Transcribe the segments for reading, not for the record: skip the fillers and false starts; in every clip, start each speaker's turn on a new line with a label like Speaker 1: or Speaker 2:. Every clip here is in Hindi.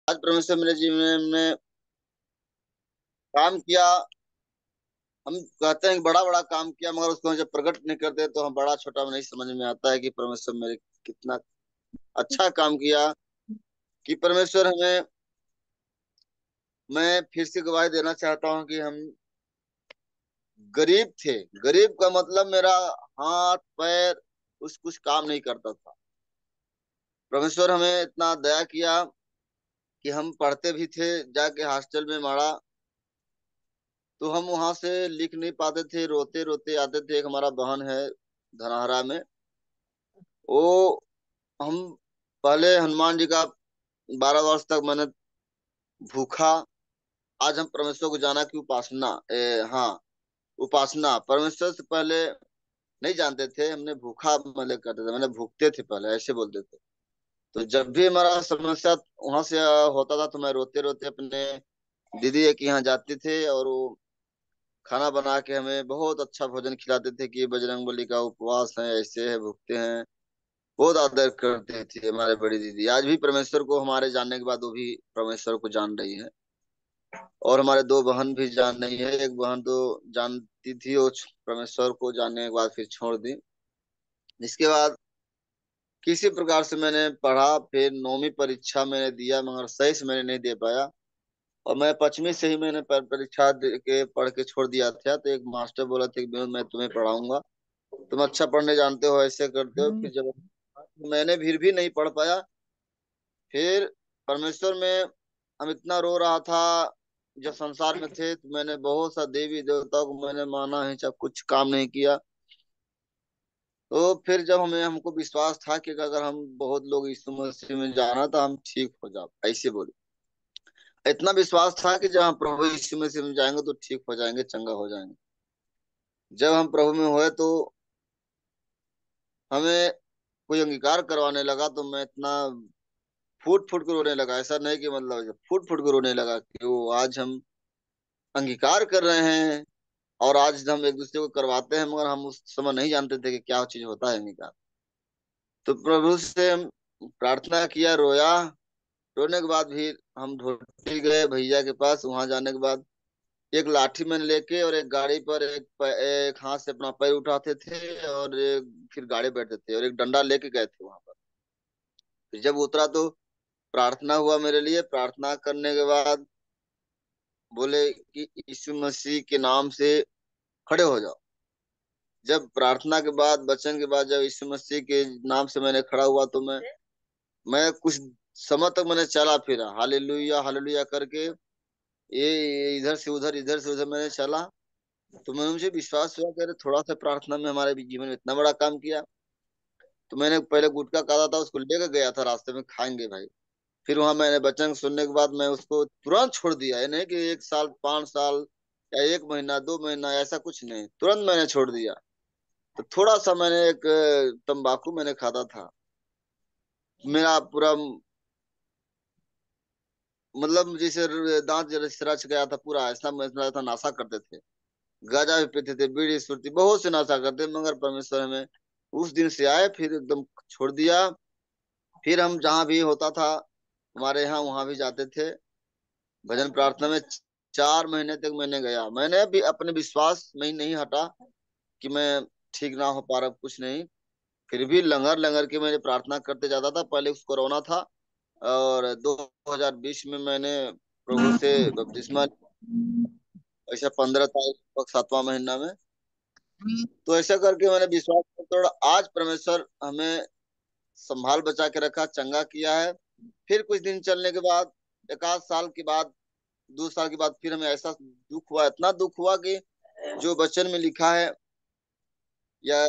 Speaker 1: आज परमेश्वर मेरे जीवन में काम किया। हम कहते हैं कि बड़ा बड़ा काम किया, मगर उसको हम जब प्रकट नहीं करते तो हम बड़ा छोटा नहीं समझ में आता है कि परमेश्वर मेरे कितना अच्छा काम किया। कि परमेश्वर हमें, मैं फिर से गवाही देना चाहता हूँ कि हम गरीब थे। गरीब का मतलब मेरा हाथ पैर कुछ काम नहीं करता था। परमेश्वर हमें इतना दया किया कि हम पढ़ते भी थे, जाके हॉस्टल में मारा। तो हम वहां से लिख नहीं पाते थे, रोते रोते आते थे। एक हमारा बहन है धनहरा में, वो, हम पहले हनुमान जी का 12 वर्ष तक मैंने भूखा। आज हम परमेश्वर को जाना कि उपासना, हाँ, उपासना परमेश्वर से पहले नहीं जानते थे। हमने भूखा मतलब करते थे, मैंने भूखते थे पहले, ऐसे बोलते थे। तो जब भी हमारा समस्या वहां से होता था तो मैं रोते रोते अपने दीदी के यहाँ जाते थे, और वो खाना बना के हमें बहुत अच्छा भोजन खिलाते थे कि बजरंगबली का उपवास है, ऐसे है, भुगते हैं। बहुत आदर करते थे हमारे बड़ी दीदी। आज भी परमेश्वर को हमारे जानने के बाद वो भी परमेश्वर को जान रही है। और हमारे दो बहन भी जान रही है। एक बहन तो जानती थी, वो परमेश्वर को जानने के बाद फिर छोड़ दी। इसके बाद किसी प्रकार से मैंने पढ़ा, फिर 9वीं परीक्षा मैंने दिया, मगर सही से मैंने नहीं दे पाया। और मैं 5वीं से ही मैंने परीक्षा दे के पढ़ के छोड़ दिया था। तो एक मास्टर बोला था कि विनोद, मैं तुम्हें पढ़ाऊंगा, तुम अच्छा पढ़ने जानते हो, ऐसे करते हो। फिर जब मैंने फिर भी नहीं पढ़ पाया, फिर परमेश्वर में हम इतना रो रहा था। जब संसार में थे तो मैंने बहुत सा देवी देवताओं को मैंने माना है, जब कुछ काम नहीं किया। तो फिर जब हमको विश्वास था कि अगर हम बहुत लोग यीशु मसीह में जाना तो हम ठीक हो जाए, ऐसे बोले। इतना विश्वास था कि जब हम प्रभु यीशु मसीह में जाएंगे तो ठीक हो जाएंगे, चंगा हो जाएंगे। जब हम प्रभु में हुए तो हमें कोई अंगीकार करवाने लगा तो मैं इतना फूट फूट कर रोने लगा। ऐसा नहीं कि मतलब फूट फूट कर रोने लगा कि वो आज हम अंगीकार कर रहे हैं, और आज हम एक दूसरे को करवाते हैं, मगर हम उस समय नहीं जानते थे कि क्या चीज होता है अंगीकार। तो प्रभु से हम प्रार्थना किया, रोया। रोने के बाद भी हम ढोटी गए भैया के पास। वहां जाने के बाद एक लाठी मैंने लेके और एक गाड़ी पर एक हाथ से अपना पैर उठाते थे, और फिर गाड़ी बैठते थे, और एक डंडा लेके गए थे वहां पर। फिर जब उतरा तो प्रार्थना हुआ मेरे लिए। प्रार्थना करने के बाद बोले कि यीशु मसीह के नाम से खड़े हो जाओ। जब प्रार्थना के बाद, वचन के बाद, जब यीशु मसीह के नाम से मैंने खड़ा हुआ तो मैं कुछ समय तक मैंने चला फिरा, हालेलुया हालेलुया करके। ये इधर से उधर मैंने चला। तो मुझे विश्वास हुआ कि अरे थोड़ा सा प्रार्थना में हमारे भी जीवन में इतना बड़ा काम किया। तो मैंने पहले गुटखा खाता था, उसको लेकर गया था, रास्ते में खाएंगे भाई। फिर वहां मैंने वचन सुनने के बाद मैं उसको तुरंत छोड़ दिया। ये नहीं कि 1 साल 5 साल या 1 महीना 2 महीना, ऐसा कुछ नहीं, तुरंत मैंने छोड़ दिया। तो थोड़ा सा मैंने एक तंबाकू मैंने खाता था। मेरा पूरा मतलब जैसे दांत जैसे रच गया था पूरा, ऐसा मैं था। नशा करते थे, गांजा भी पीते थे, बीड़ी सुरती, बहुत से नशा करते, मगर परमेश्वर हमें उस दिन से आए फिर एकदम छोड़ दिया। फिर हम जहाँ भी होता था हमारे यहाँ, वहां भी जाते थे भजन प्रार्थना में। 4 महीने तक मैंने गया। मैंने भी अपने विश्वास में ही नहीं हटा कि मैं ठीक ना हो पा रहा, कुछ नहीं। फिर भी लंगर लंगर के मैंने प्रार्थना करते जाता था। पहले उस कोरोना था, और 2020 में मैंने प्रभु से बपतिस्मा, ऐसा 15 तारीख 7वां महीना में। तो ऐसा करके मैंने विश्वास पर थोड़ा, आज परमेश्वर हमें संभाल बचा के रखा, चंगा किया है। फिर कुछ दिन चलने के बाद, 1 आध साल के बाद, 2 साल के बाद, फिर हमें ऐसा दुख हुआ, इतना दुख हुआ कि जो वचन में लिखा है, या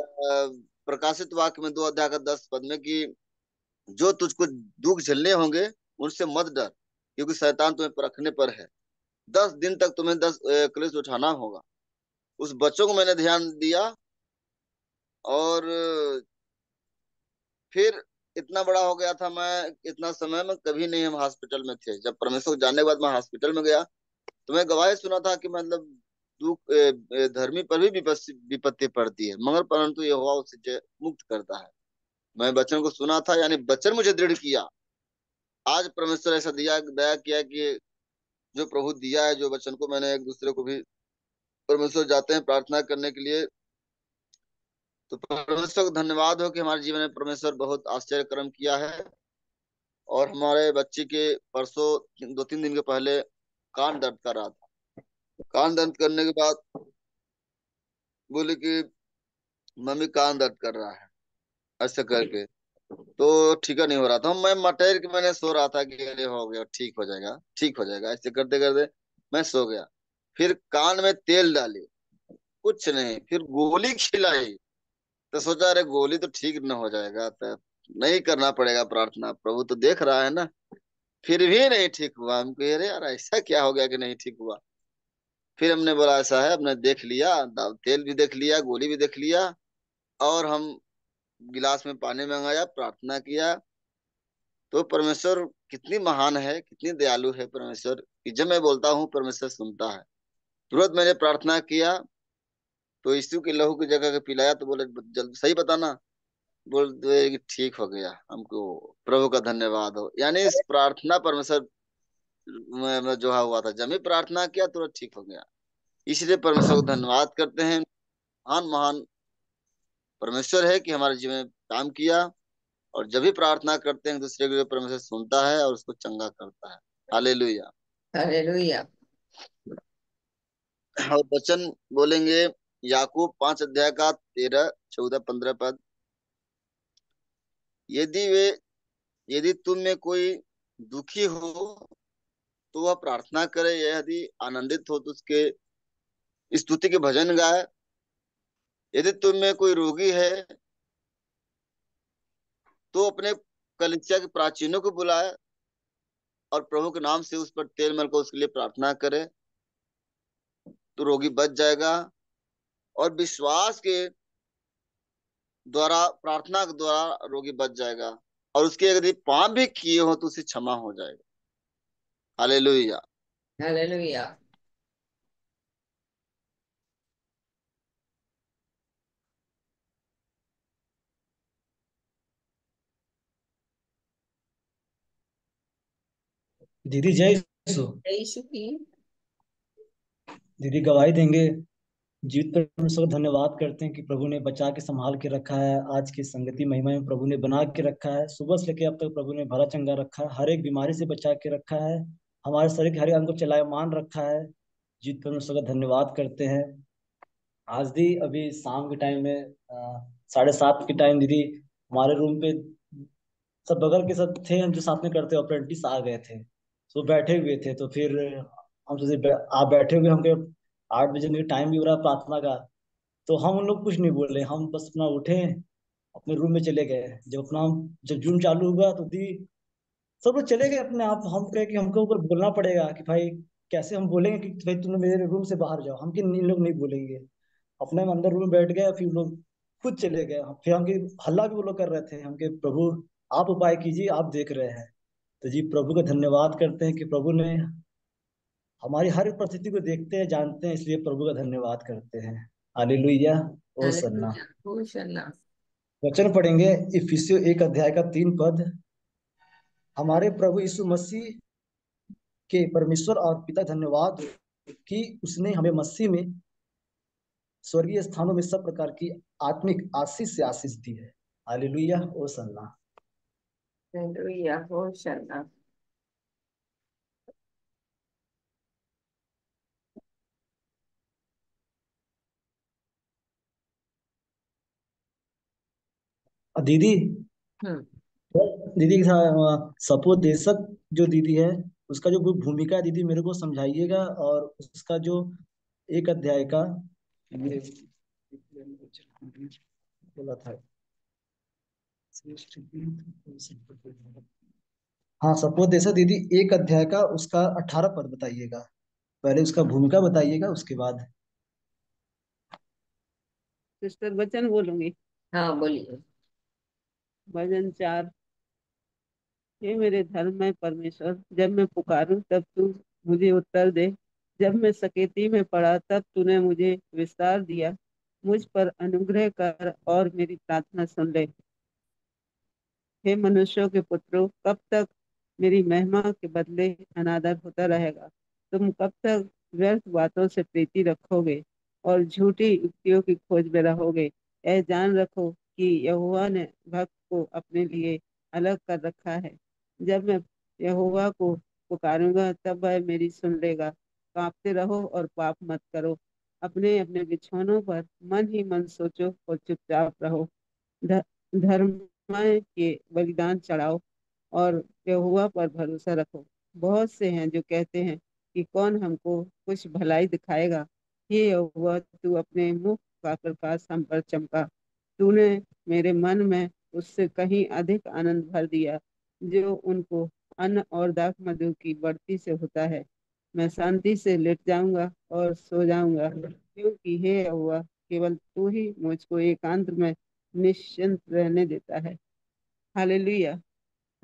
Speaker 1: प्रकाशित वाक्य में 2 अध्याय का 10 पद में, कि जो तुझको दुख झेलने होंगे उनसे मत डर, क्योंकि शैतान तुम्हें परखने पर है। 10 दिन तक तुम्हें 10 क्लेश उठाना होगा। उस बच्चों को मैंने ध्यान दिया। और फिर इतना बड़ा हो गया था मैं, इतना समय में कभी नहीं हम हॉस्पिटल में थे। जब परमेश्वर को जानने के बाद मैं हॉस्पिटल में गया तो मैं गवाही सुना था कि मतलब दुख, धर्मी पर भी विपत्ति पड़ती है, मगर परंतु यहोवा उसे मुक्त करता है। मैं वचन को सुना था, यानी वचन मुझे दृढ़ किया। आज परमेश्वर ऐसा दिया दया किया कि जो प्रभु दिया है, जो वचन को मैंने एक दूसरे को भी, परमेश्वर जाते हैं प्रार्थना करने के लिए, तो परमेश्वर को धन्यवाद हो कि हमारे जीवन में परमेश्वर बहुत आश्चर्य कर्म किया है। और हमारे बच्चे के परसों 2-3 दिन के पहले कान दर्द कर रहा था। कान दर्द करने के बाद बोले कि मम्मी कान दर्द कर रहा है, ऐसे करके। तो ठीक नहीं हो रहा था, मैं मटेर के मैंने सो रहा था कि अरे हो गया, ठीक हो जाएगा, ठीक हो जाएगा, ऐसे करते करते मैं सो गया। फिर कान में तेल डाली, कुछ नहीं, फिर गोली खिलाई। तो सोचा अरे गोली तो ठीक न हो जाएगा, तो नहीं करना पड़ेगा प्रार्थना, प्रभु तो देख रहा है ना। फिर भी नहीं ठीक हुआ। हम कह अरे यार ऐसा क्या हो गया कि नहीं ठीक हुआ। फिर हमने बोला ऐसा है, हमने देख लिया, तेल भी देख लिया, गोली भी देख लिया। और हम गिलास में पानी मंगाया, प्रार्थना किया। तो परमेश्वर कितनी महान है, कितनी दयालु है परमेश्वर, कि जब मैं बोलता हूँ परमेश्वर सुनता है। तुरंत मैंने प्रार्थना किया, तो यीशु के लहू की जगह के पिलाया, तो बोले जल्द सही बताना, बोल दे कि ठीक हो गया। हमको प्रभु का धन्यवाद हो, यानी इस प्रार्थना परमेश्वर में जो हुआ था, जब ही प्रार्थना किया तुरंत ठीक हो गया। इसलिए परमेश्वर को धन्यवाद करते हैं। महान महान परमेश्वर है कि हमारे जीवन में काम किया। और जब भी प्रार्थना करते हैं दूसरे के लिए, परमेश्वर सुनता है और उसको चंगा करता है। हालेलुया।
Speaker 2: हालेलुया।
Speaker 1: और वचन बोलेंगे, याकूब 5 अध्याय का 13, 14, 15 पद। यदि वे यदि तुम में कोई दुखी हो तो वह प्रार्थना करे, यदि आनंदित हो तो उसके स्तुति के भजन गाए। यदि तुम में कोई रोगी है तो अपने कलीसिया के प्राचीनों को बुलाए और प्रभु के नाम से उस पर तेल मल कर उसके लिए प्रार्थना करे, तो रोगी बच जाएगा। और विश्वास के द्वारा, प्रार्थना के द्वारा रोगी बच जाएगा। और उसके यदि पाप भी किए हो तो उसे क्षमा हो जाएगा। हालेलुया।
Speaker 2: हालेलुया।
Speaker 3: दीदी जय यीशु।
Speaker 2: यीशु की।
Speaker 3: दीदी गवाही देंगे। जीवित परमेश्वर को धन्यवाद करते हैं कि प्रभु ने बचा के संभाल के रखा है। आज की संगति महिमा में प्रभु ने बना के रखा है। सुबह से लेकर अब तक प्रभु ने भला चंगा रखा है, हर एक बीमारी से बचा के रखा है, हमारे शरीर के हर एक अंग को चलायमान रखा है। जीवित परमेश्वर का धन्यवाद करते हैं। आज दी अभी शाम के टाइम में 7:30 के टाइम दीदी हमारे रूम पे सब बगल के सब थे, हम जो साथ में करते अप्रेंटिस आ गए थे, तो बैठे हुए थे। तो फिर हम सोचे आप बैठे हुए, हमके 8 बजे में टाइम भी हो रहा है प्रार्थना का। तो हम उन लोग कुछ नहीं बोले, हम बस अपना उठे, अपने रूम में चले गए। जब जूम चालू हुआ तो दी सब लोग चले गए अपने आप। हम कहे कि हमको ऊपर बोलना पड़ेगा कि भाई कैसे हम बोलेंगे कि भाई तुम लोग मेरे रूम से बाहर जाओ, हम कि इन लोग नहीं बोलेंगे। अपने हम अंदर रूम में बैठ गए, फिर लोग खुद चले गए। फिर हमके हल्ला भी वो लोग कर रहे थे, हमके प्रभु आप उपाय कीजिए, आप देख रहे हैं। तो जी प्रभु का धन्यवाद करते हैं कि प्रभु ने हमारी हर एक परिस्थिति को देखते हैं, जानते हैं, इसलिए प्रभु का धन्यवाद करते हैं। हालेलुया। ओ सन्ना।
Speaker 2: हालेलुया। होशाना।
Speaker 3: वचन पढ़ेंगे, इफिसियों 1 अध्याय का 3 पद। हमारे प्रभु यीशु मसीह के परमेश्वर और पिता धन्यवाद कि उसने हमें मसीह में स्वर्गीय स्थानों में सब प्रकार की आत्मिक आशीष से आशीष दी है। हालेलुया। ओ सन्ना।
Speaker 2: हालेलुया। होशाना।
Speaker 3: दीदी,
Speaker 2: हम्म।
Speaker 3: दीदी के साथ सपोदेशक जो दीदी है, उसका जो भूमिका है दीदी मेरे को समझाइएगा। और उसका जो 1 अध्याय का ये बोला था। हाँ सपोदेशक दीदी 1 अध्याय का उसका 18 पद बताइएगा। पहले उसका भूमिका बताइएगा, उसके बाद।
Speaker 4: सिस्टर वचन बोलूंगी।
Speaker 2: हाँ बोलिए।
Speaker 4: भजन 4। हे मेरे धर्म में परमेश्वर, जब मैं पुकारूं तब तू मुझे उत्तर दे। जब मैं सकेती में पड़ा तब तूने मुझे विस्तार दिया। मुझ पर अनुग्रह कर और मेरी प्रार्थना सुन ले। हे मनुष्यों के पुत्रों, कब तक मेरी महिमा के बदले अनादर होता रहेगा। तुम कब तक व्यर्थ बातों से प्रीति रखोगे और झूठी युक्तियों की खोज में रहोगे? यह जान रखो कि यहोवा ने भक्त को अपने लिए अलग कर रखा है। जब मैं यहोवा को पुकारूंगा तब वह मेरी सुन लेगा। कांपते रहो और पाप मत करो। अपने अपने बिछौनों पर मन ही मन सोचो और चुपचाप रहो। ध- धर्ममय के बलिदान चढ़ाओ और यहोवा पर भरोसा रखो। बहुत से हैं जो कहते हैं कि कौन हमको कुछ भलाई दिखाएगा। हे यहोवा, तू अपने मुख का प्रकाश हम पर चमका। तूने मेरे मन में उससे कहीं अधिक आनंद भर दिया जो उनको अन्न और दाख मधु की बढ़ती से होता है। मैं शांति से लेट जाऊंगा और सो जाऊंगा, क्योंकि हे यहोवा, केवल तू ही मुझको एकांत में निश्चिंत रहने देता है। Hallelujah.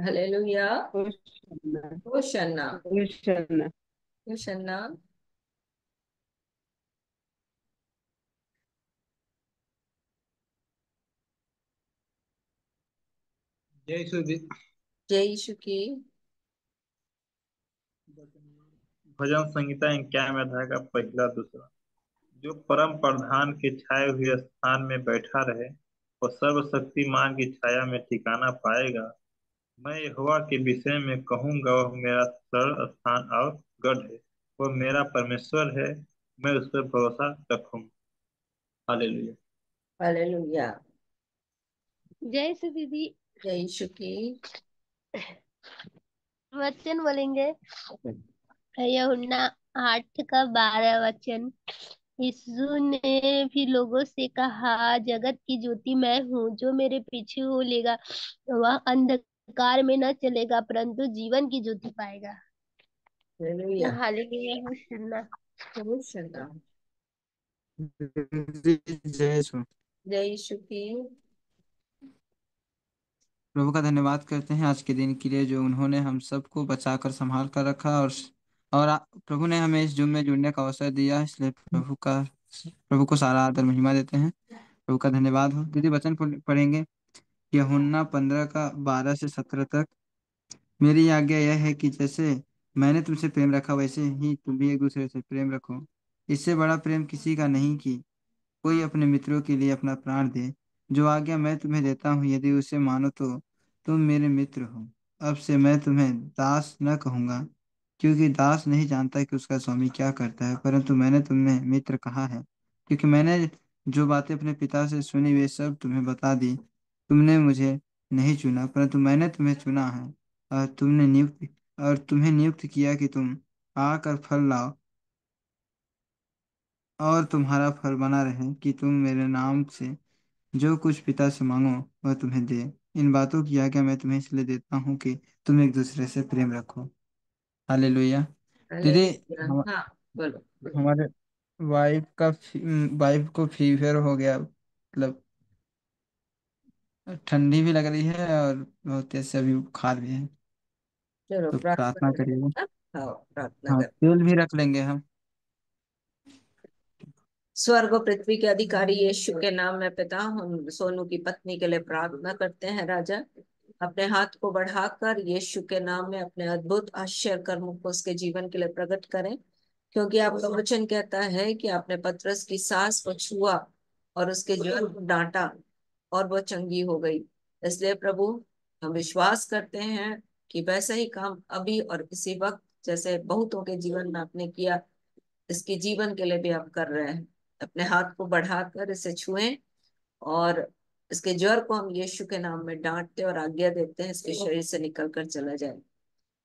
Speaker 2: Hallelujah.
Speaker 4: Hosanna.
Speaker 2: Hosanna.
Speaker 4: Hosanna.
Speaker 2: होशन्ना।
Speaker 5: जय यीशु
Speaker 2: जय यीशु की।
Speaker 5: भजन संहिता 91 अध्याय का पहला दूसरा। जो परम प्रधान के छाए हुए स्थान में बैठा रहे और सर्वशक्तिमान की छाया में ठिकाना पाएगा। मैं यहोवा के विषय में कहूंगा, वह मेरा शरण स्थान और गढ़ है। वह मेरा परमेश्वर है, मैं उस पर भरोसा रखूंगा। हालेलुया।
Speaker 2: हालेलुया।
Speaker 6: जय श्री दीदी।
Speaker 2: जय यीशु की।
Speaker 6: वचन बोलेंगे यूहन्ना 8 का 12 वचन। यीशु ने भी लोगों से कहा, जगत की ज्योति मैं हूँ। जो मेरे पीछे हो लेगा वह अंधकार में न चलेगा परंतु जीवन की ज्योति पाएगा।
Speaker 2: हालेलुया।
Speaker 6: हालेलुया। होशन्ना।
Speaker 2: होशन्ना।
Speaker 7: जय यीशु।
Speaker 2: जय यीशु की।
Speaker 7: प्रभु का धन्यवाद करते हैं आज के दिन के लिए, जो उन्होंने हम सबको बचाकर संभाल कर रखा, प्रभु ने हमें इस जुम्मे में जुड़ने का अवसर दिया। इसलिए प्रभु को सारा आदर महिमा देते हैं। प्रभु का धन्यवाद हो। दीदी वचन पढ़ेंगे यूहन्ना 15 का 12 से 17 तक। मेरी आज्ञा यह है कि जैसे मैंने तुमसे प्रेम रखा वैसे ही तुम भी एक दूसरे से प्रेम रखो। इससे बड़ा प्रेम किसी का नहीं कि कोई अपने मित्रों के लिए अपना प्राण दे। जो आज्ञा मैं तुम्हें देता हूँ, यदि उसे मानो तो तुम मेरे मित्र हो। अब से मैं तुम्हें दास न कहूँगा, क्योंकि दास नहीं जानता कि उसका स्वामी क्या करता है, परंतु मैंने तुम्हें मित्र कहा है, क्योंकि मैंने जो बातें अपने पिता से सुनी वे सब तुम्हें बता दी। तुमने मुझे नहीं चुना, परंतु मैंने तुम्हें चुना है और तुम्हें नियुक्त किया कि तुम आकर फल लाओ और तुम्हारा फल बना रहे, कि तुम मेरे नाम से जो कुछ पिता से मांगो वह तुम्हें दे। इन बातों की आज्ञा मैं तुम्हें इसलिए देता हूँ कि तुम एक दूसरे से प्रेम रखो। हालेलुया। दीदी,
Speaker 2: हालेलुया।
Speaker 7: हम
Speaker 2: हाँ, बोलो बोलो।
Speaker 7: हमारे वाइफ को फीवर हो गया, मतलब ठंडी भी लग रही है और बहुत तेज से अभी बुखार भी है।
Speaker 2: चलो
Speaker 7: तो
Speaker 2: प्रार्थना
Speaker 7: प्रार्थना
Speaker 2: करें।
Speaker 7: करिएगा।
Speaker 2: हाँ, हाँ, प्रार्थना
Speaker 7: हाँ,
Speaker 2: करें।
Speaker 7: तेल भी रख लेंगे हम।
Speaker 2: स्वर्ग और पृथ्वी के अधिकारी यीशु के नाम में पिता, हम सोनू की पत्नी के लिए प्रार्थना करते हैं। राजा, अपने हाथ को बढ़ाकर यीशु के नाम में अपने अद्भुत आश्चर्य कर्मों को उसके जीवन के लिए प्रकट करें, क्योंकि आपका वचन कहता है कि आपने पतरस की सास को छुआ और उसके ज्वर को डांटा और वो चंगी हो गई। इसलिए प्रभु, हम विश्वास करते हैं कि वैसा ही काम अभी और इसी वक्त जैसे बहुतों के जीवन में आपने किया, इसके जीवन के लिए भी आप कर रहे हैं। अपने हाथ को बढ़ाकर इसे छुएं और इसके ज्वर को हम यीशु के नाम में डांटते और आज्ञा देते हैं इसके शरीर से निकल कर चला जाए।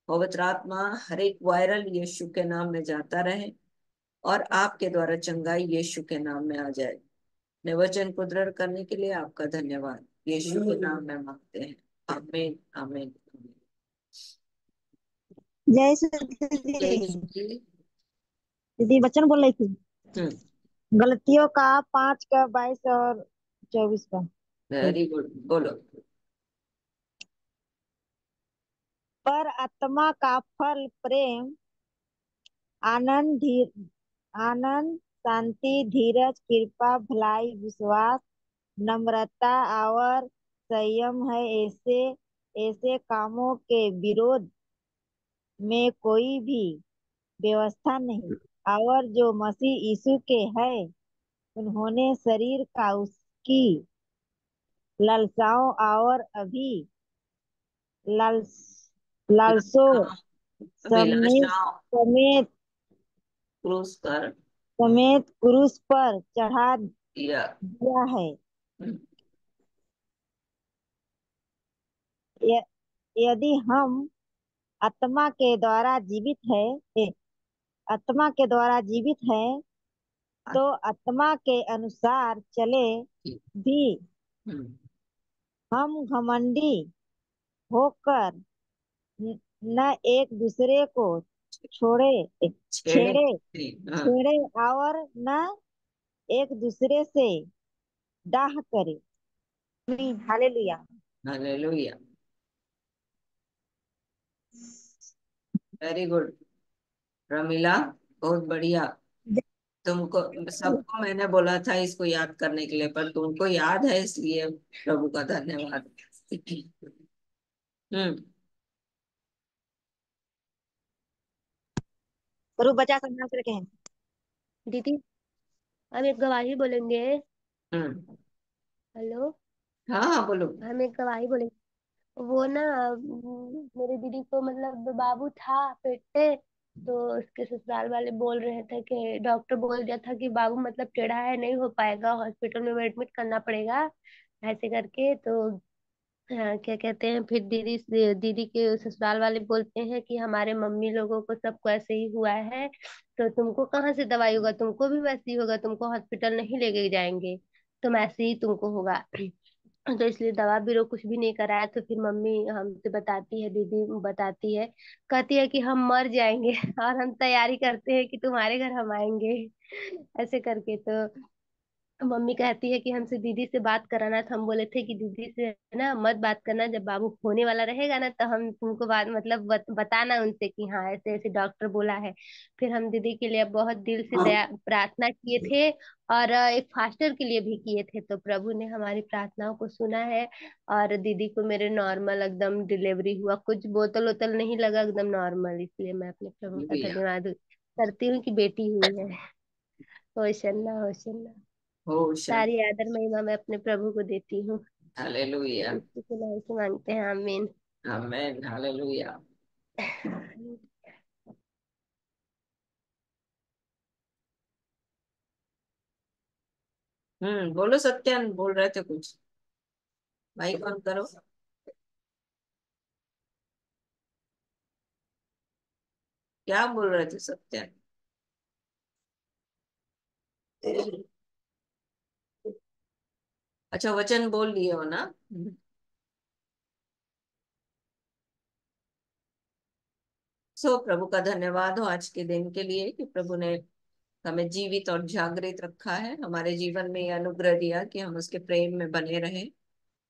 Speaker 2: पवित्र आत्मा हर एक वायरल यीशु के नाम में जाता रहे और आपके द्वारा चंगाई यीशु के नाम में आ जाए। अपने वचन को दृढ़ करने के लिए आपका धन्यवाद यीशु के नाम में मांगते हैं। आमीन, आमीन, आमीन।
Speaker 8: जय श्री
Speaker 2: जय
Speaker 8: दीदी।
Speaker 2: यीशु की।
Speaker 8: दीदी वचन बोल रही थी,
Speaker 2: हम्म।
Speaker 8: गलतियों का 5 का 22 और 24 का।
Speaker 2: वेरी गुड, बोलो।
Speaker 8: पर आत्मा का फल प्रेम, आनंद, शांति, धीरज, कृपा, भलाई, विश्वास, नम्रता और संयम है। ऐसे ऐसे कामों के विरोध में कोई भी व्यवस्था नहीं, और जो मसीह यीशु के है, उन्होंने शरीर का उसकी लालसाओं और अभी लालस लालसों समेत
Speaker 2: अभिलाषाओं
Speaker 8: समेत
Speaker 2: क्रूस कर
Speaker 8: समेत क्रूस पर चढ़ा
Speaker 2: दिया।
Speaker 8: दिया है। य- यदि हम आत्मा के द्वारा जीवित है आत्मा के द्वारा जीवित है, तो आत्मा के अनुसार चले भी। हम घमंडी होकर न न एक दूसरे को छोड़े
Speaker 2: छेड़े
Speaker 8: छेड़े
Speaker 2: हाँ।
Speaker 8: छेड़े और न एक दूसरे से डाह करे। Hallelujah.
Speaker 2: Hallelujah. Very good Ramila, बहुत बढ़िया। तुमको सबको मैंने बोला था इसको याद करने के लिए, पर तुमको याद है, इसलिए प्रभु का धन्यवाद। हम्म।
Speaker 8: स्वरूप बचा संभाल कर रखे हैं।
Speaker 6: दीदी, हम एक गवाही बोलेंगे।
Speaker 2: हम्म।
Speaker 6: हेलो।
Speaker 2: हाँ हाँ बोलो।
Speaker 6: हम एक गवाही बोलेंगे। वो ना मेरे दीदी को मतलब बाबू था पेट पे। तो उसके ससुराल वाले बोल रहे थे कि डॉक्टर बोल दिया था कि बाबू मतलब टेढ़ा है, नहीं हो पाएगा, हॉस्पिटल में एडमिट करना पड़ेगा ऐसे करके। तो क्या कहते हैं, फिर दीदी के ससुराल वाले बोलते हैं कि हमारे मम्मी लोगों को सबको ऐसे ही हुआ है, तो तुमको कहाँ से दवाई होगा, तुमको भी वैसे ही होगा, तुमको हॉस्पिटल नहीं लेके जाएंगे, तुम ऐसे ही तुमको होगा। तो इसलिए दवा बीरो कुछ भी नहीं कराया। तो फिर मम्मी हमसे बताती है, दीदी बताती है, कहती है कि हम मर जाएंगे और हम तैयारी करते हैं कि तुम्हारे घर हम आएंगे ऐसे करके। तो मम्मी कहती है कि हमसे दीदी से बात कराना था। हम बोले थे कि दीदी से ना मत बात करना, जब बाबू होने वाला रहेगा ना तो हम तुमको बात मतलब बताना उनसे कि हाँ ऐसे ऐसे डॉक्टर बोला है। फिर हम दीदी के लिए बहुत दिल से दया प्रार्थना किए थे, और एक फास्टर के लिए भी किए थे। तो प्रभु ने हमारी प्रार्थनाओं को सुना है, और दीदी को मेरे नॉर्मल एकदम डिलीवरी हुआ, कुछ बोतल वोतल नहीं लगा, एकदम नॉर्मल। इसलिए मैं अपने प्रभु का
Speaker 2: हालेलुया।
Speaker 6: धन्यवाद करती हूँ कि बेटी हुई है। होशन्ना होशन्ना।
Speaker 2: होशन।
Speaker 6: सारी आदर महिमा मैं अपने प्रभु को देती हूँ।
Speaker 2: हालेलुया।
Speaker 6: इसी के नाम से मांगते हैं, आमीन।
Speaker 2: आमेन। हालेलुया। बोलो सत्यान, बोल रहे थे कुछ। भाई कौन करो। क्या बोल रहे थे सत्यान। अच्छा वचन बोल लिए हो ना। सो प्रभु का धन्यवाद हो आज के दिन के लिए कि प्रभु ने हमें जीवित और जागृत रखा है, हमारे जीवन में यह अनुग्रह दिया कि हम उसके प्रेम में बने रहें,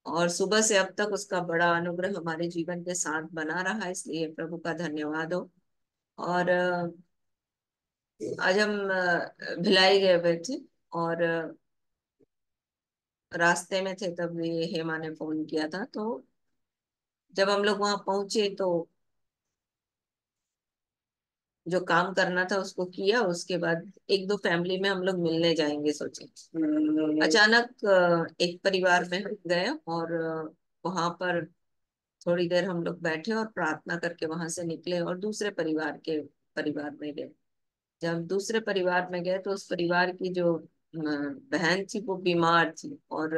Speaker 2: और सुबह से अब तक उसका बड़ा अनुग्रह हमारे जीवन के साथ बना रहा, इसलिए प्रभु का धन्यवाद हो। और आज हम भिलाई गए हुए थे, और रास्ते में थे तब ये हेमा ने फोन किया था। तो जब हम लोग वहां पहुंचे तो जो काम करना था उसको किया, उसके बाद एक दो फैमिली में हम लोग मिलने जाएंगे सोचे। अचानक एक परिवार में हम गए, और वहां पर थोड़ी देर हम लोग बैठे और प्रार्थना करके वहां से निकले और दूसरे परिवार में गए। जब दूसरे परिवार में गए तो उस परिवार की जो बहन थी वो बीमार थी, और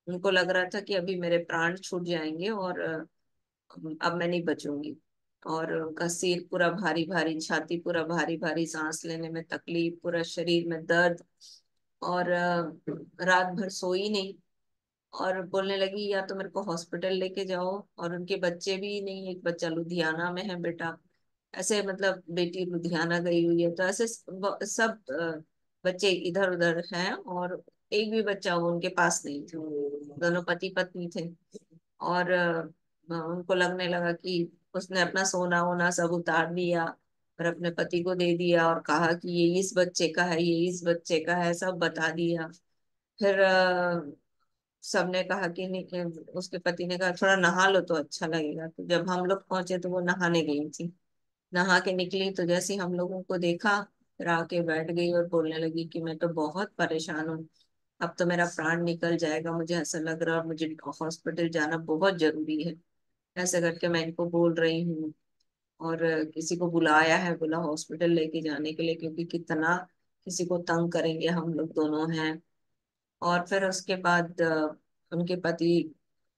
Speaker 2: उनको लग रहा था कि अभी मेरे प्राण छूट जाएंगे, और अब मैं नहीं बचूंगी। और उनका सिर पूरा भारी भारी, छाती पूरा भारी भारी, सांस लेने में तकलीफ, पूरा शरीर में दर्द, और रात भर सोई नहीं। और बोलने लगी या तो मेरे को हॉस्पिटल लेके जाओ, और उनके बच्चे भी नहीं, एक बच्चा लुधियाना में है बेटा, ऐसे मतलब बेटी लुधियाना गई हुई है, तो ऐसे सब बच्चे इधर उधर हैं, और एक भी बच्चा वो उनके पास नहीं थे। दोनों पति पत्नी थे, और उनको लगने लगा कि उसने अपना सोना वोना सब उतार दिया और अपने पति को दे दिया, और कहा कि ये इस बच्चे का है, ये इस बच्चे का है, सब बता दिया। फिर सबने कहा कि नहीं, उसके पति ने कहा थोड़ा नहा लो तो अच्छा लगेगा। तो जब हम लोग पहुंचे तो वो नहाने गई थी, नहा के निकली तो जैसे ही हम लोगों को देखा, फिर आके बैठ गई और बोलने लगी कि मैं तो बहुत परेशान हूँ, अब तो मेरा प्राण निकल जाएगा, मुझे ऐसा लग रहा है, मुझे हॉस्पिटल जाना बहुत जरूरी है। ऐसे करके मैं इनको बोल रही हूँ, और किसी को बुलाया है, बोला हॉस्पिटल लेके जाने के लिए, क्योंकि कितना किसी को तंग करेंगे, हम लोग दोनों हैं। और फिर उसके बाद उनके पति,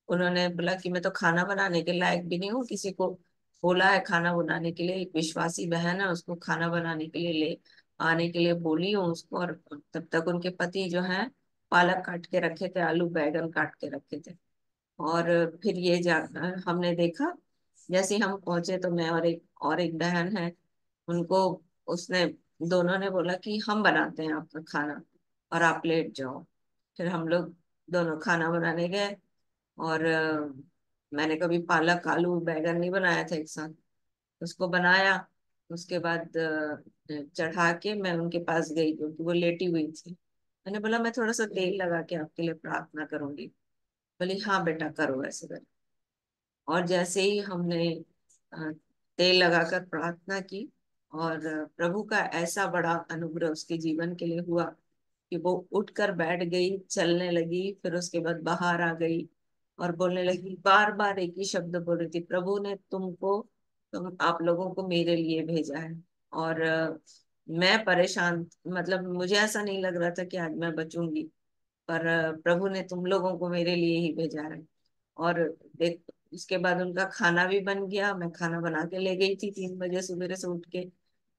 Speaker 2: उन्होंने बोला कि मैं तो खाना बनाने के लायक भी नहीं हूँ, किसी को बोला है खाना बनाने के लिए, एक विश्वासी बहन है उसको खाना बनाने के लिए ले आने के लिए बोली हूँ उसको। और तब तक उनके पति जो है पालक काट के रखे थे, आलू बैगन काट के रखे थे। और फिर ये जा हमने देखा, जैसे ही हम पहुंचे तो मैं और एक बहन है, उनको उसने दोनों ने बोला कि हम बनाते हैं आपका खाना और आप लेट जाओ। फिर हम लोग दोनों खाना बनाने गए, और मैंने कभी पालक आलू बैगन नहीं बनाया था एक साथ, उसको बनाया। उसके बाद चढ़ा के मैं उनके पास गई, क्योंकि वो लेटी हुई थी। मैंने बोला मैं थोड़ा सा तेल लगा के आपके लिए प्रार्थना करूंगी। बोली हाँ बेटा करो, ऐसे कर। और जैसे ही हमने अ, तेल लगाकर प्रार्थना की, और प्रभु का ऐसा बड़ा अनुग्रह उसके जीवन के लिए हुआ कि वो उठकर बैठ गई, चलने लगी, फिर उसके बाद बाहर आ गई और बोलने लगी, बार बार एक ही शब्द बोल रही थी, प्रभु ने तुम आप लोगों को मेरे लिए भेजा है। और मैं परेशान, मतलब मुझे ऐसा नहीं लग रहा था कि आज मैं बचूंगी, पर प्रभु ने तुम लोगों को मेरे लिए ही भेजा है। और देख, उसके बाद उनका खाना भी बन गया, मैं खाना बना के ले गई थी 3 बजे सवेरे से उठ के।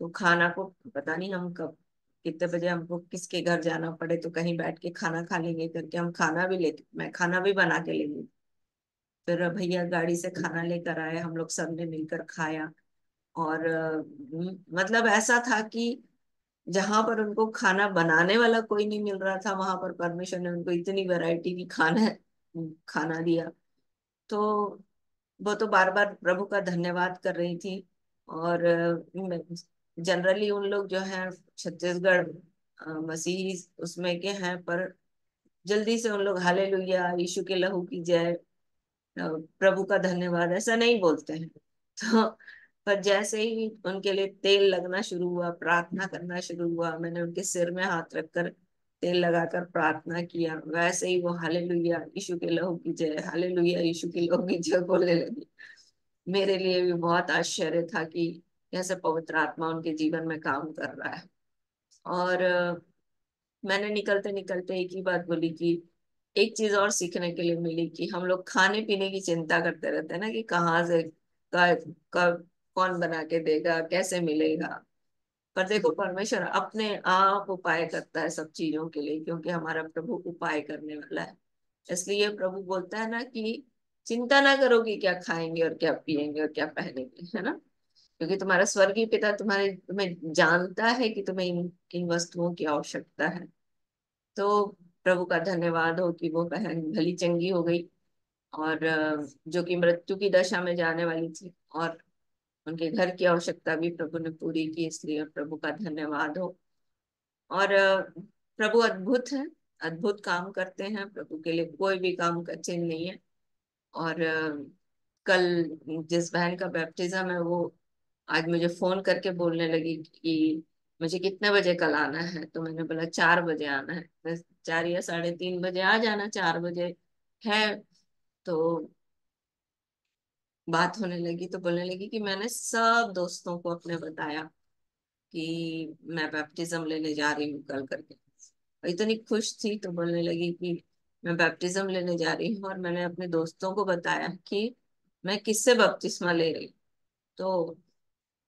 Speaker 2: तो खाना को पता नहीं हम कब कितने बजे हमको किसके घर जाना पड़े तो कहीं बैठ के खाना खा लेंगे करके हम खाना भी ले, मैं खाना भी बना के ले गई। फिर भैया गाड़ी से खाना लेकर आए, हम लोग सब ने मिलकर खाया। और मतलब ऐसा था कि जहां पर उनको खाना बनाने वाला कोई नहीं मिल रहा था, वहां पर परमेश्वर ने उनको इतनी वैरायटी की खाना खाना दिया। तो वो तो बार बार प्रभु का धन्यवाद कर रही थी। और जनरली उन लोग जो है छत्तीसगढ़ मसीही उसमें के हैं, पर जल्दी से उन लोग हालेलुया यीशु के लहू की जय, प्रभु का धन्यवाद ऐसा नहीं बोलते हैं। तो पर जैसे ही उनके लिए तेल लगना शुरू हुआ, प्रार्थना करना शुरू हुआ, मैंने उनके सिर में हाथ रखकर तेल लगाकर प्रार्थना किया, वैसे ही वो हालेलुया यीशु के लहू की जय, हालेलुया यीशु के लहू की जय बोलने लगी। मेरे लिए भी बहुत आश्चर्य था कि कैसे पवित्र आत्मा उनके जीवन में काम कर रहा है। और मैंने निकलते निकलते एक ही बात बोली कि एक चीज और सीखने के लिए मिली कि हम लोग खाने पीने की चिंता करते रहते हैं ना, कि कहाँ से कब कौन बना के देगा, कैसे मिलेगा। पर देखो परमेश्वर अपने आप उपाय करता है सब चीजों के लिए, क्योंकि हमारा प्रभु उपाय करने वाला है। इसलिए प्रभु बोलता है ना कि चिंता ना करो कि क्या खाएंगे और क्या पिएंगे और क्या पहनेंगे, है ना, क्योंकि तुम्हारा स्वर्गीय पिता तुम्हें जानता है कि तुम्हें इन इन वस्तुओं की आवश्यकता है। तो प्रभु का धन्यवाद हो कि वो बहन भली चंगी हो गई, और जो कि मृत्यु की दशा में जाने वाली थी, और उनके घर की आवश्यकता भी प्रभु ने पूरी की, इसलिए प्रभु का धन्यवाद हो। और प्रभु अद्भुत है, अद्भुत काम करते हैं, प्रभु के लिए कोई भी काम कठिन नहीं है। और कल जिस बहन का बैप्टिज्म है वो आज मुझे फोन करके बोलने लगी कि मुझे कितने बजे कल आना है, तो मैंने बोला 4 बजे आना है, बस 4 या 3:30 बजे आ जाना, 4 बजे है। तो बात होने लगी तो बोलने लगी कि मैंने सब दोस्तों को अपने बताया कि मैं बैप्टिज्म लेने जा रही हूँ कल करके। और इतनी खुश थी तो बोलने लगी कि मैं बैप्टिज्म लेने जा रही हूँ, और मैंने अपने दोस्तों को बताया कि मैं किससे बपतिस्मा ले रही हूँ। तो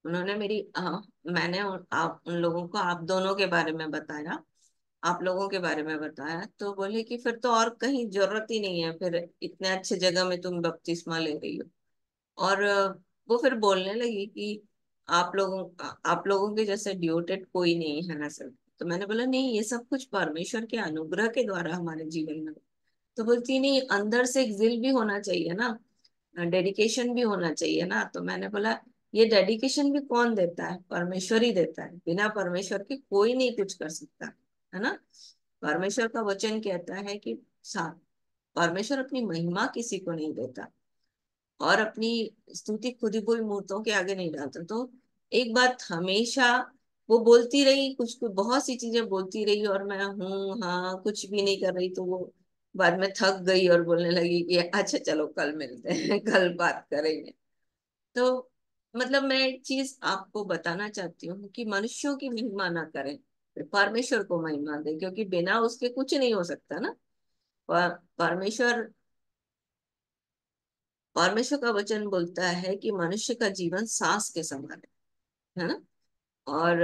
Speaker 2: उन्होंने मैंने आप उन लोगों को आप दोनों के बारे में बताया, आप लोगों के बारे में बताया, तो बोले कि फिर तो और कहीं जरूरत ही नहीं है, फिर इतने अच्छे जगह में तुम बपतिस्मा ले रही हो। और वो फिर बोलने लगी कि आप लोगों के जैसे डिवोटेड कोई नहीं है ना सर। तो मैंने बोला नहीं, ये सब कुछ परमेश्वर के अनुग्रह के द्वारा हमारे जीवन में। तो बोलती नहीं, अंदर से एक दिल भी होना चाहिए ना, डेडिकेशन भी होना चाहिए ना। तो मैंने बोला ये डेडिकेशन भी कौन देता है, परमेश्वर ही देता है, बिना परमेश्वर के कोई नहीं कुछ कर सकता, है ना। परमेश्वर का वचन कहता है कि परमेश्वर अपनी महिमा किसी को नहीं देता, और अपनी स्तुति खुद ही कोई मूर्तों के आगे नहीं डालता। तो एक बात हमेशा वो बोलती रही, कुछ कुछ बहुत सी चीजें बोलती रही और मैं हूँ हाँ कुछ भी नहीं कर रही, तो वो बाद में थक गई और बोलने लगी कि अच्छा चलो कल मिलते हैं कल बात करेंगे। तो मतलब मैं एक चीज आपको बताना चाहती हूँ कि मनुष्यों की महिमा ना करें, परमेश्वर को महिमा दे, क्योंकि बिना उसके कुछ नहीं हो सकता ना। परमेश्वर परमेश्वर का वचन बोलता है कि मनुष्य का जीवन सांस के समान है ना। और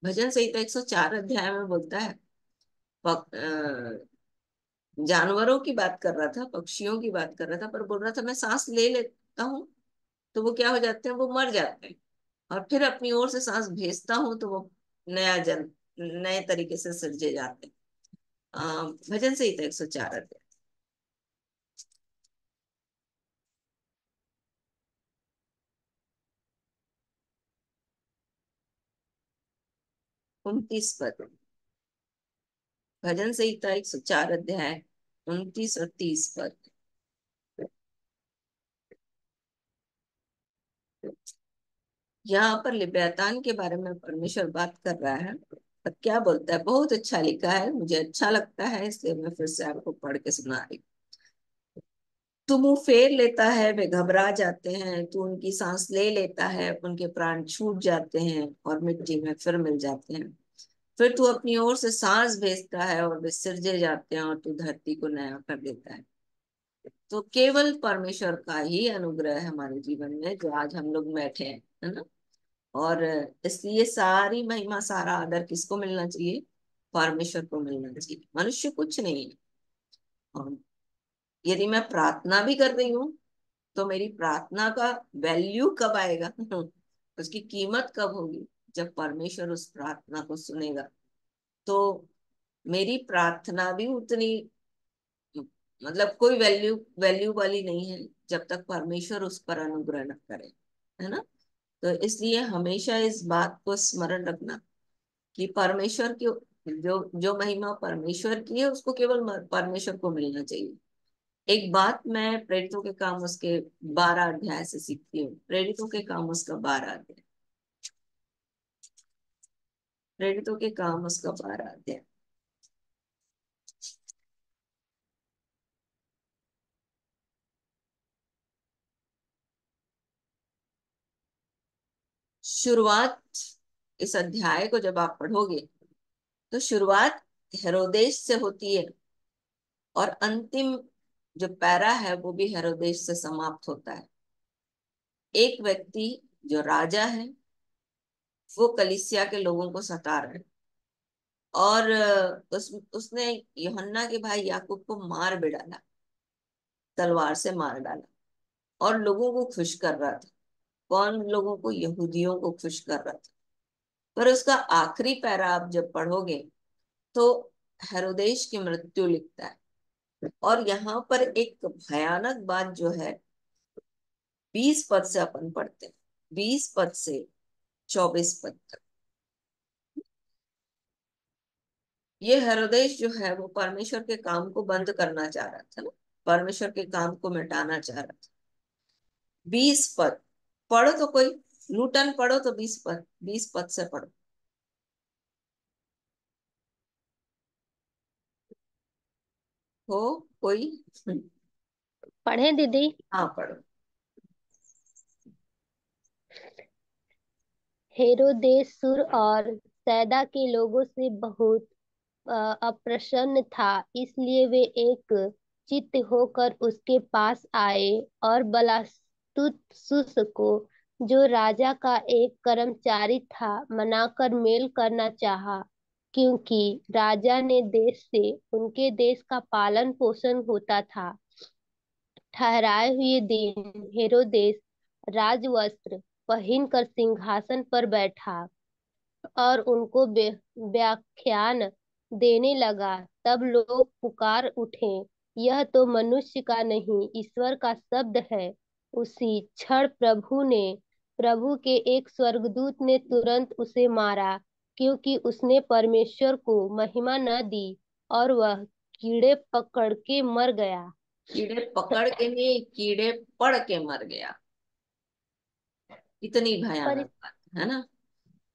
Speaker 2: भजन संहिता 104 अध्याय में बोलता है, जानवरों की बात कर रहा था, पक्षियों की बात कर रहा था, पर बोल रहा था मैं सांस ले लेता हूँ तो वो क्या हो जाते हैं, वो मर जाते हैं, और फिर अपनी ओर से सांस भेजता हूँ तो वो नया जन्म नए तरीके से सृजे जाते हैं। भजन संहिता 104 अध्याय 29 पद। भजन संहिता 104 अध्याय 29 और 30 पद। यहाँ पर लिव्यातान के बारे में परमेश्वर बात कर रहा है। अब क्या बोलता है, बहुत अच्छा लिखा है, मुझे अच्छा लगता है, इसलिए मैं फिर से आपको पढ़ के सुना रही हूँ। तू मुंह फेर लेता है, वे घबरा जाते हैं, तू उनकी सांस ले लेता है, उनके प्राण छूट जाते हैं और मिट्टी में फिर मिल जाते हैं। फिर तू अपनी ओर से सांस भेजता है और वे सिरजे जाते हैं, और तू धरती को नया कर देता है। तो केवल परमेश्वर का ही अनुग्रह है हमारे जीवन में, जो आज हम लोग बैठे हैं, है ना। और इसलिए सारी महिमा सारा आदर किसको मिलना चाहिए, परमेश्वर को मिलना चाहिए, मनुष्य कुछ नहीं है। और यदि मैं प्रार्थना भी कर रही हूँ तो मेरी प्रार्थना का वैल्यू कब आएगा उसकी कीमत कब होगी, जब परमेश्वर उस प्रार्थना को सुनेगा। तो मेरी प्रार्थना भी उतनी मतलब कोई वैल्यू वैल्यू वाली नहीं है जब तक परमेश्वर उस पर अनुग्रह न करे, है ना। तो इसलिए हमेशा इस बात को स्मरण रखना कि परमेश्वर की जो जो महिमा परमेश्वर की है उसको केवल परमेश्वर को मिलना चाहिए। एक बात मैं प्रेरितों के काम उसके 12 अध्याय से सीखती हूँ। प्रेरितों के काम उसका 12 अध्याय, प्रेरितों के काम उसका 12 अध्याय। शुरुआत, इस अध्याय को जब आप पढ़ोगे तो शुरुआत हेरोदेश से होती है और अंतिम जो पैरा है वो भी हेरोदेश से समाप्त होता है। एक व्यक्ति जो राजा है वो कलीसिया के लोगों को सता रहा है, और उसने यूहन्ना के भाई याकूब को मार भी डाला, तलवार से मार डाला, और लोगों को खुश कर रहा था। कौन लोगों को, यहूदियों को खुश कर रहा था। पर उसका आखिरी पैरा आप जब पढ़ोगे तो हेरोदेश की मृत्यु लिखता है। और यहाँ पर एक भयानक बात जो है, 20 पद से अपन पढ़ते हैं, 20 पद से 24 पद तक। ये हेरोदेश जो है वो परमेश्वर के काम को बंद करना चाह रहा था ना, परमेश्वर के काम को मिटाना चाह रहा था। 20 पद पढ़ो तो कोई, लूटन पढ़ो तो 20 पद, 20 पद से पढ़ो। हो कोई?
Speaker 6: पढ़े दीदी।
Speaker 2: हाँ पढ़ो।
Speaker 6: हेरोदेस सुर और सैदा के लोगों से बहुत अप्रसन्न था, इसलिए वे एक चित्त होकर उसके पास आए और बलास्तुतुस को, जो राजा का एक कर्मचारी था, मनाकर मेल करना चाहा, क्योंकि राजा ने देश से उनके देश का पालन पोषण होता था। ठहराए हुए दिन हेरोदेस राजवस्त्र पहनकर सिंहासन पर बैठा और उनको व्याख्यान देने लगा। तब लोग पुकार उठे, यह तो मनुष्य का नहीं, ईश्वर का शब्द है। उसी क्षण प्रभु के एक स्वर्गदूत ने तुरंत उसे मारा, क्योंकि उसने परमेश्वर को महिमा न दी, और वह कीड़े पकड़ के मर गया।
Speaker 2: कीड़े पकड़ के नहीं, कीड़े पड़ के मर गया। इतनी
Speaker 6: पर
Speaker 2: भयानक बात है ना।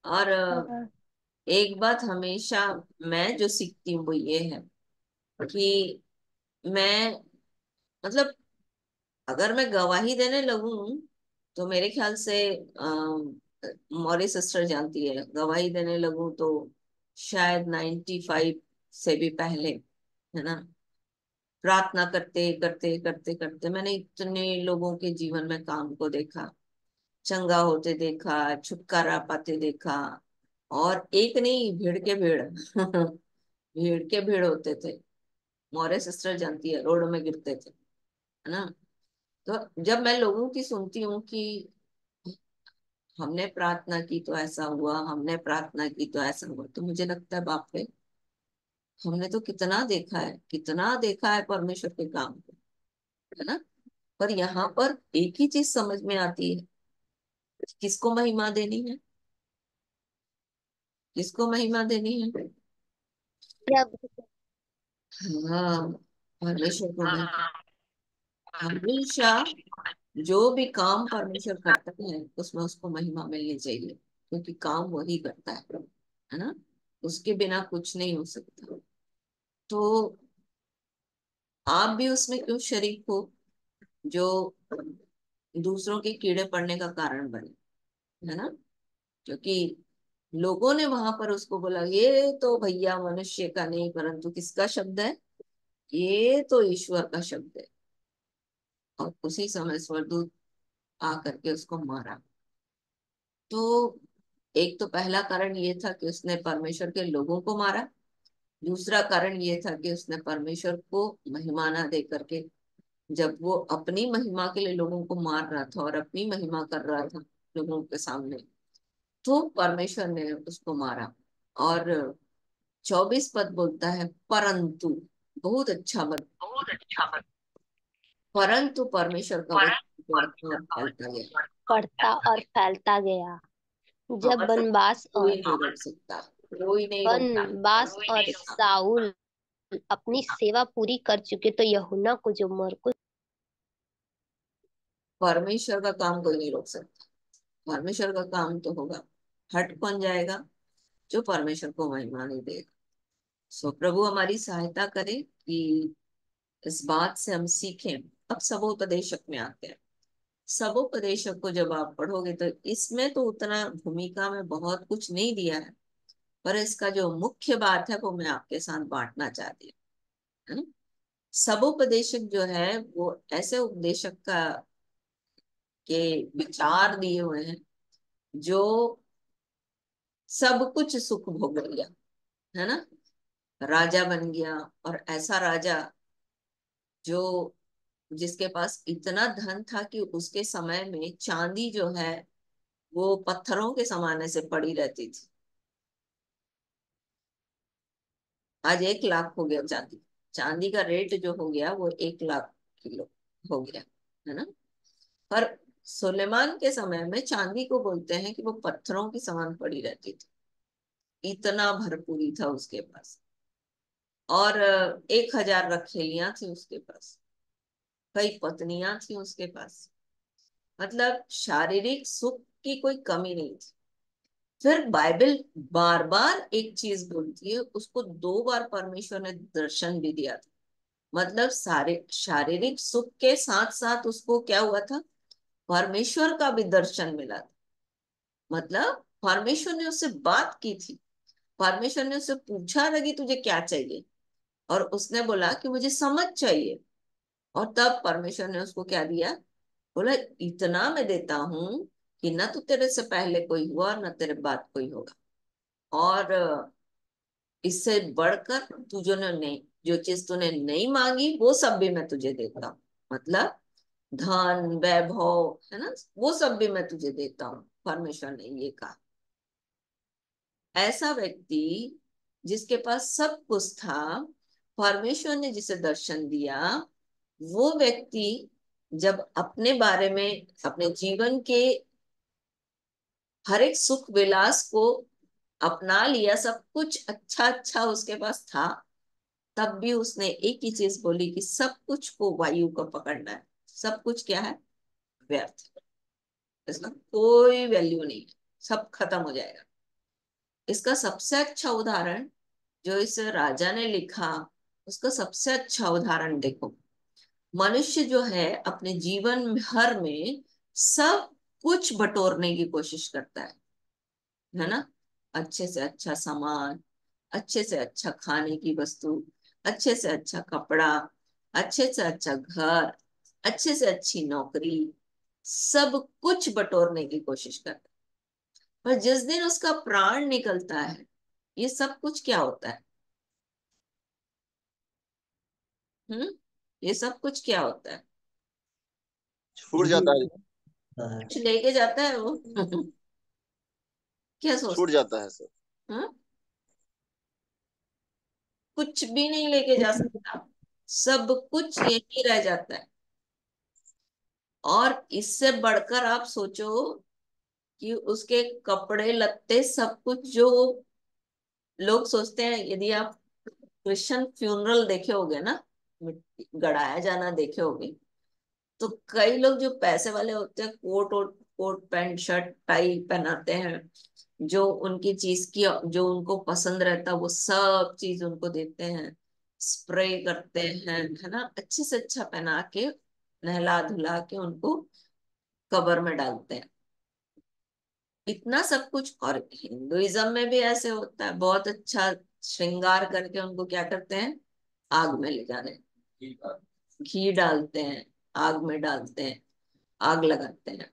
Speaker 2: और
Speaker 6: हाँ,
Speaker 2: एक बात हमेशा मैं जो सीखती हूँ वो ये है कि मैं मतलब अगर मैं गवाही देने लगूं तो मेरे ख्याल से मौरी सिस्टर जानती है, गवाही देने लगूं तो शायद 95 से भी पहले, है ना। प्रार्थना करते करते करते करते मैंने इतने लोगों के जीवन में काम को देखा, चंगा होते देखा, छुटकारा पाते देखा। और एक नहीं, भीड़ के भीड़ भीड़ के भीड़ होते थे। मौर्य सिस्टर जानती है, रोड में गिरते थे, है ना। तो जब मैं लोगों की सुनती हूँ कि हमने प्रार्थना की तो ऐसा हुआ, हमने प्रार्थना की तो ऐसा हुआ, तो मुझे लगता है बाप रे, हमने तो कितना देखा है परमेश्वर के काम को, है ना। पर यहाँ पर एक ही चीज समझ में आती है, किसको महिमा देनी है, किसको महिमा देनी है।
Speaker 6: जब
Speaker 2: हाँ, परमेश्वर को महिमा। हमेशा जो भी काम परमेश्वर करता है उसमें उसको महिमा मिलनी चाहिए, क्योंकि काम वही करता है ना। उसके बिना कुछ नहीं हो सकता। तो आप भी उसमें क्यों शरीक हो जो दूसरों के कीड़े पड़ने का कारण बने, है ना। क्योंकि लोगों ने वहां पर उसको बोला ये तो भैया मनुष्य का नहीं परंतु किसका शब्द है, ये तो ईश्वर का शब्द है। और उसी समय स्वर्गदूत आकर के उसको मारा। तो एक तो पहला कारण ये था कि उसने परमेश्वर के लोगों को मारा। दूसरा कारण ये था कि उसने परमेश्वर को महिमा ना दे करके, जब वो अपनी महिमा के लिए लोगों को मार रहा था और अपनी महिमा कर रहा था लोगों के सामने, तो परमेश्वर ने उसको मारा। और 24 पद बोलता है परंतु, बहुत अच्छा पद, परंतु परमेश्वर का वचन बढ़ता और फैलता गया।
Speaker 6: बढ़ता और फैलता गया।
Speaker 2: हाँ,
Speaker 6: जब
Speaker 2: मतलब
Speaker 6: बनबास
Speaker 2: कोई
Speaker 6: और
Speaker 2: नहीं रोक सकता, कोई नहीं रोक
Speaker 6: बनबास और
Speaker 2: सकता।
Speaker 6: साउल अपनी सेवा पूरी कर चुके तो यूहन्ना को जो मरकुस
Speaker 2: परमेश्वर का काम कोई नहीं रोक सकता। परमेश्वर का काम तो होगा। हट कौन जाएगा, जो परमेश्वर को महिमा नहीं देगा। सो प्रभु हमारी सहायता करे कि इस बात से हम सीखें। अब सबोपदेशक में आते हैं। सबोपदेशक को जब आप पढ़ोगे तो इसमें तो उतना भूमिका में बहुत कुछ नहीं दिया है, पर इसका जो मुख्य बात है वो मैं आपके साथ बांटना चाहती हूँ, है ना। सबोपदेशक जो है वो ऐसे उपदेशक का के विचार दिए हुए हैं जो सब कुछ सुख भोग लिया, है ना। राजा बन गया, और ऐसा राजा जो जिसके पास इतना धन था कि उसके समय में चांदी जो है वो पत्थरों के समान से पड़ी रहती थी। आज 1 लाख हो गया चांदी। चांदी का रेट जो हो गया वो 1 लाख किलो हो गया, है ना। पर सुलेमान के समय में चांदी को बोलते हैं कि वो पत्थरों की समान पड़ी रहती थी, इतना भरपूरी था उसके पास। और 1000 रखेलियां थी उसके पास, कई पत्नियां थी उसके पास। मतलब शारीरिक सुख की कोई कमी नहीं थी। फिर बाइबल बार बार एक चीज बोलती है, उसको 2 बार परमेश्वर ने दर्शन भी दिया था। मतलब सारे शारीरिक सुख के साथ साथ उसको क्या हुआ था, परमेश्वर का भी दर्शन मिला था। मतलब परमेश्वर ने उससे बात की थी, परमेश्वर ने उससे पूछा था कि तुझे क्या चाहिए, और उसने बोला कि मुझे समझ चाहिए। और तब परमेश्वर ने उसको क्या दिया, बोला इतना मैं देता हूं कि न तो तेरे से पहले कोई हुआ और न तेरे बाद कोई होगा। और इससे बढ़कर तुझे नहीं, जो चीज तूने नहीं मांगी वो सब भी मैं तुझे देता हूँ। मतलब धन वैभव, है ना, वो सब भी मैं तुझे देता हूँ, परमेश्वर ने ये कहा। ऐसा व्यक्ति जिसके पास सब कुछ था, परमेश्वर ने जिसे दर्शन दिया, वो व्यक्ति जब अपने बारे में अपने जीवन के हर एक सुख विलास को अपना लिया, सब कुछ अच्छा अच्छा उसके पास था, तब भी उसने एक ही चीज बोली कि सब कुछ को वायु को पकड़ना है, सब कुछ क्या है, व्यर्थ। इसका कोई वैल्यू नहीं है, सब खत्म हो जाएगा। इसका सबसे अच्छा उदाहरण जो इस राजा ने लिखा, उसका सबसे अच्छा उदाहरण देखो। मनुष्य जो है अपने जीवन भर में सब कुछ बटोरने की कोशिश करता है ना। अच्छे से अच्छा सामान, अच्छे से अच्छा खाने की वस्तु, अच्छे से अच्छा कपड़ा, अच्छे से अच्छा घर, अच्छे से अच्छी नौकरी, सब कुछ बटोरने की कोशिश करता है। पर जिस दिन उसका प्राण निकलता है, ये सब कुछ क्या होता है? हम्म, ये सब कुछ क्या होता है?
Speaker 1: छूट
Speaker 3: यही
Speaker 1: जाता है।
Speaker 3: होता है।
Speaker 2: कुछ लेके जाता है वो। क्या
Speaker 1: छूट
Speaker 2: सोचते
Speaker 1: जाता है सब।
Speaker 2: हैं? कुछ भी नहीं लेके जा
Speaker 3: कुछ
Speaker 2: सकता, सब कुछ यही रह जाता है। और इससे बढ़कर आप सोचो कि उसके कपड़े लत्ते सब कुछ, जो लोग सोचते हैं, यदि आप क्रिश्चियन फ्यूनरल देखे होगे ना, गड़ाया जाना देखे होगे, तो कई लोग जो पैसे वाले होते हैं कोट और कोट पैंट शर्ट टाई पहनाते हैं, जो उनकी चीज की जो उनको पसंद रहता है वो सब चीज उनको देते हैं, स्प्रे करते हैं, है ना, अच्छे से अच्छा पहना के नहला धुला के उनको कब्र में डालते हैं। इतना सब कुछ। और हिंदुइज्म में भी ऐसे होता है, बहुत अच्छा श्रृंगार करके उनको क्या करते हैं, आग में ले जाने, घी डालते हैं, आग में डालते हैं, आग लगाते हैं।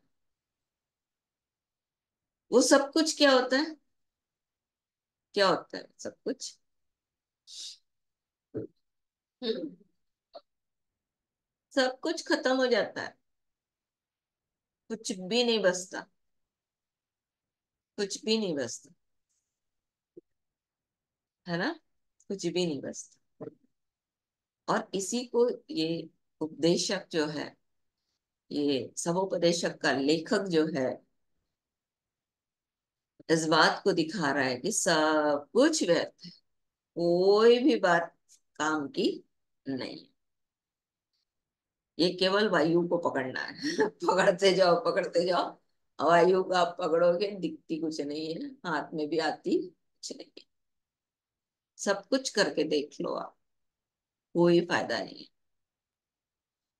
Speaker 2: वो सब कुछ क्या होता है? क्या होता है सब कुछ? हम्म, सब कुछ खत्म हो जाता है, कुछ भी नहीं बचता, कुछ भी नहीं बचता, है ना, कुछ भी नहीं बचता। और इसी को ये उपदेशक जो है, ये सबोपदेशक का लेखक जो है, इस बात को दिखा रहा है कि सब कुछ व्यर्थ है, कोई भी बात काम की नहीं है। ये केवल वायु को पकड़ना है। पकड़ते जाओ, वायु को आप पकड़ोगे, दिखती कुछ नहीं है, हाथ में भी आती कुछ नहीं है। सब कुछ करके देख लो आप, कोई फायदा नहीं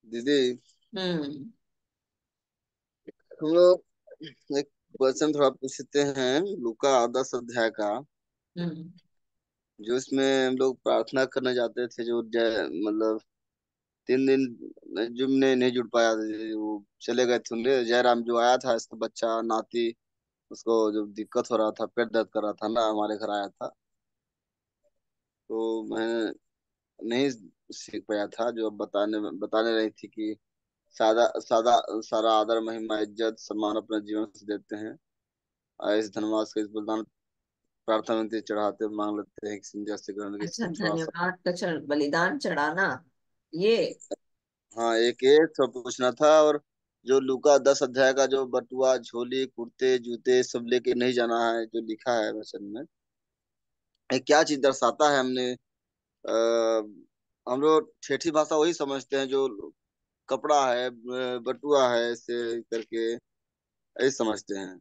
Speaker 1: दीदी,
Speaker 2: है।
Speaker 1: हम लोग एक क्वेश्चन थोड़ा पूछते हैं लूका 10 अध्याय का,
Speaker 2: हम्म।
Speaker 1: जो इसमें हम लोग प्रार्थना करने जाते थे, जो मतलब 3 दिन जुम ने नहीं जुड़ पाया था, वो चले गए थे। उन्हें जयराम जो आया था, इसका बच्चा नाती, उसको जो दिक्कत हो रहा था, पेट दर्द कर रहा था ना, हमारे घर आया था। तो मैं नहीं सीख पाया था, जो अब बताने रही थी कि सादा सादा सारा आदर महिमा इज्जत सम्मान अपने जीवन से देते हैं, और इस धनवास के इस बलिदान प्रार्थना में चढ़ाते मांग लेते हैं कि संध्या से ग्रहण की
Speaker 2: अच्छा,
Speaker 1: इसको थोड़ा सा।
Speaker 2: धन्यवाद का बलिदान चढ़ाना, ये।
Speaker 1: हाँ, एक सब पूछना था। और जो लूका 10 अध्याय का जो बटुआ झोली कुर्ते जूते सब लेके नहीं जाना है, जो लिखा है वचन में, ये क्या चीज दर्शाता है? हम लोग ठेठी भाषा वही समझते हैं, जो कपड़ा है, बटुआ है, ऐसे करके यही समझते हैं।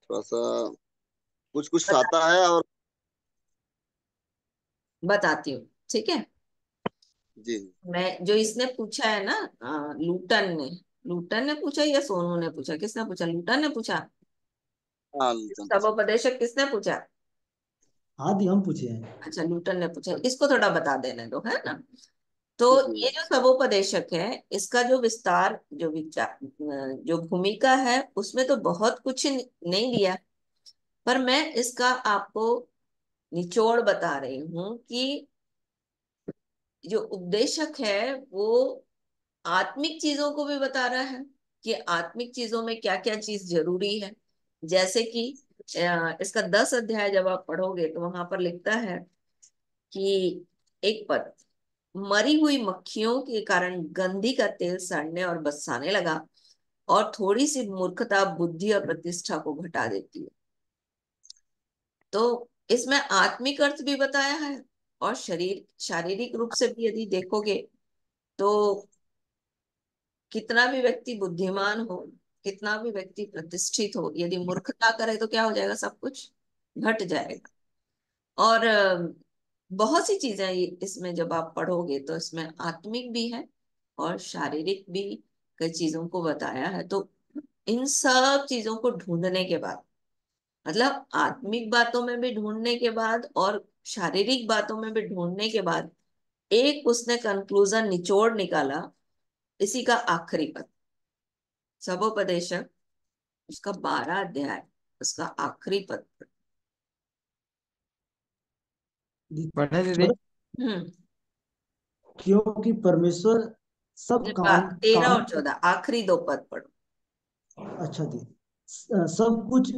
Speaker 1: थोड़ा सा कुछ कुछ
Speaker 2: बता,
Speaker 1: आता है। और
Speaker 2: बताती हूँ, ठीक है।
Speaker 1: जी।
Speaker 2: मैं जो इसने पूछा है ना, लूटन ने पूछा या सोनू ने पूछा, किसने पूछा? लूटन ने पूछा।
Speaker 1: हाँ,
Speaker 2: सबोपदेशक किसने पूछा?
Speaker 3: हाँ दी, हम पूछे हैं।
Speaker 2: अच्छा, लूटन ने पूछा। इसको थोड़ा बता देने दो, है ना। तो
Speaker 1: जी।
Speaker 2: ये जो सबोपदेशक है, इसका जो विस्तार, जो विचार, जो भूमिका है, उसमें तो बहुत कुछ नहीं दिया। पर मैं इसका आपको निचोड़ बता रही हूँ कि जो उपदेशक है वो आत्मिक चीजों को भी बता रहा है, कि आत्मिक चीजों में क्या क्या चीज जरूरी है। जैसे कि इसका 10 अध्याय जब आप पढ़ोगे तो वहां पर लिखता है कि एक पद, मरी हुई मक्खियों के कारण गंधी का तेल सड़ने और बरसाने लगा, और थोड़ी सी मूर्खता बुद्धि और प्रतिष्ठा को घटा देती है। तो इसमें आत्मिक अर्थ भी बताया है, और शारीरिक रूप से भी यदि देखोगे तो कितना भी व्यक्ति बुद्धिमान हो, कितना भी व्यक्ति प्रतिष्ठित हो, यदि मूर्खता करे तो क्या हो जाएगा, सब कुछ घट जाएगा। और बहुत सी चीजें इसमें जब आप पढ़ोगे तो इसमें आत्मिक भी है और शारीरिक भी कई चीजों को बताया है। तो इन सब चीजों को ढूंढने के बाद, मतलब आत्मिक बातों में भी ढूंढने के बाद और शारीरिक बातों में भी ढूंढने के बाद, एक उसने कंक्लूजन निचोड़ निकाला, इसी का आखिरी पद सबोपदेशक, उसका 12 अध्याय, उसका आखिरी पद।
Speaker 7: पढ़े दीदी।
Speaker 2: हम्म
Speaker 3: क्योंकि परमेश्वर सब काम
Speaker 2: 13
Speaker 3: काम
Speaker 2: और 14 आखिरी 2 पद पढ़ो।
Speaker 3: अच्छा जी, सब कुछ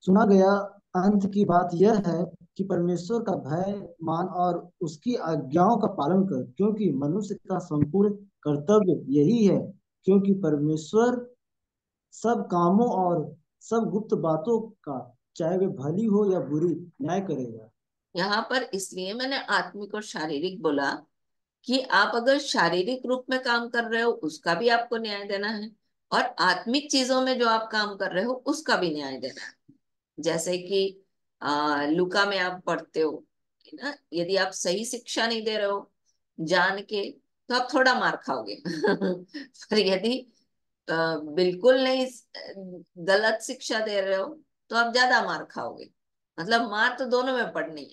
Speaker 3: सुना गया। अंत की बात यह है कि परमेश्वर का भय मान और उसकी आज्ञाओं का पालन कर, क्योंकि मनुष्य का संपूर्ण कर्तव्य यही है। क्योंकि परमेश्वर सब कामों और सब गुप्त बातों का, चाहे वे भली हो या बुरी, न्याय करेगा।
Speaker 2: यहाँ पर इसलिए मैंने आत्मिक और शारीरिक बोला कि आप अगर शारीरिक रूप में काम कर रहे हो उसका भी आपको न्याय देना है, और आत्मिक चीजों में जो आप काम कर रहे हो उसका भी न्याय देना है। जैसे कि लूका में आप पढ़ते हो कि ना, यदि आप सही शिक्षा नहीं दे रहे हो जान के, तो आप थोड़ा मार खाओगे पर यदि बिल्कुल नहीं गलत शिक्षा दे रहे हो तो आप ज्यादा मार खाओगे। मतलब मार तो दोनों में पड़नी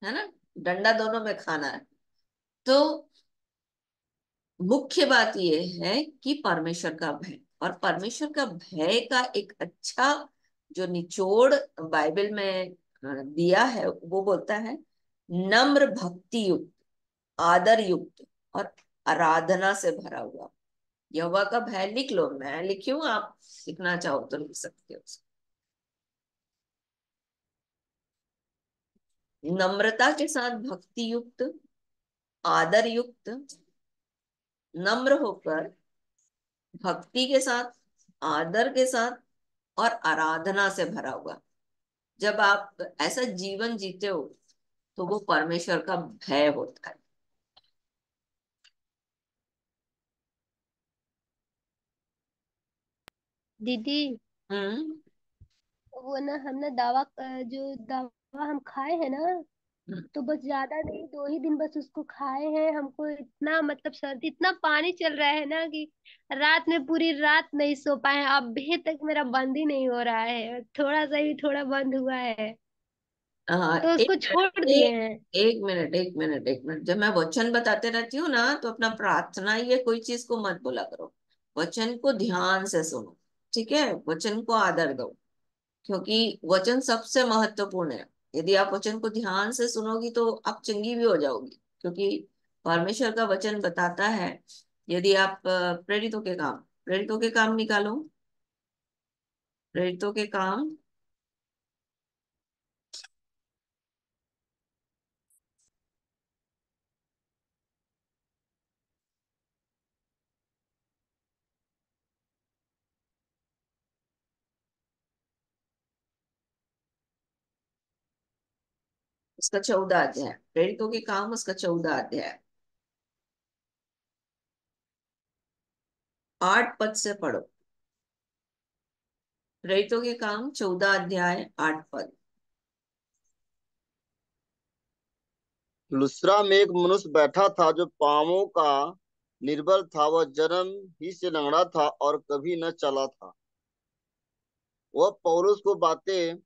Speaker 2: है ना, डंडा दोनों में खाना है। तो मुख्य बात यह है कि परमेश्वर का भय, और परमेश्वर का भय का एक अच्छा जो निचोड़ बाइबल में दिया है, वो बोलता है नम्र भक्ति युक्त, आदर युक्त और आराधना से भरा हुआ। यहोवा का भय लिख लो, मैं लिखी हूं, आप लिखना चाहो तो लिख सकते हो। नम्रता के साथ भक्ति युक्त, आदर युक्त, नम्र होकर, भक्ति के साथ, आदर के साथ और आराधना से भरा हुआ। जब आप ऐसा जीवन जीते हो तो वो परमेश्वर का भय होता है।
Speaker 6: दीदी,
Speaker 2: हम्म
Speaker 6: वो ना हम ना जो दवा हम खाए हैं ना, तो बस ज्यादा नहीं, 2 ही दिन बस उसको खाए हैं। हमको इतना मतलब सर्दी, इतना पानी चल रहा है ना कि रात में पूरी रात नहीं सो पाए हैं। अभी तक मेरा बंद ही नहीं हो रहा है, थोड़ा सा भी थोड़ा बंद हुआ है
Speaker 2: हाँ,
Speaker 6: तो
Speaker 2: एक
Speaker 6: उसको छोड़
Speaker 2: मिनट
Speaker 6: दिए
Speaker 2: एक
Speaker 6: हैं।
Speaker 2: एक मिनट एक मिनट एक मिनट, जब मैं वचन बताते रहती हूँ ना तो अपना प्रार्थना, ये कोई चीज को मत बोला करो, वचन को ध्यान से सुनो, ठीक है? वचन को आदर दो, क्योंकि वचन सबसे महत्वपूर्ण है। यदि आप वचन को ध्यान से सुनोगी तो आप चंगी भी हो जाओगी, क्योंकि परमेश्वर का वचन बताता है। यदि आप प्रेरितों के काम निकालो, प्रेरितों के काम, उसका 14 अध्याय, प्रेरितों के काम उसका 14 अध्याय, 8 पद से पढ़ो। प्रेरितों के काम 14 अध्याय 8 पद।
Speaker 1: लुस्त्रा में एक मनुष्य बैठा था जो पांवों का निर्बल था। वह जन्म ही से लंगड़ा था और कभी न चला था। वह पौलुस को बातें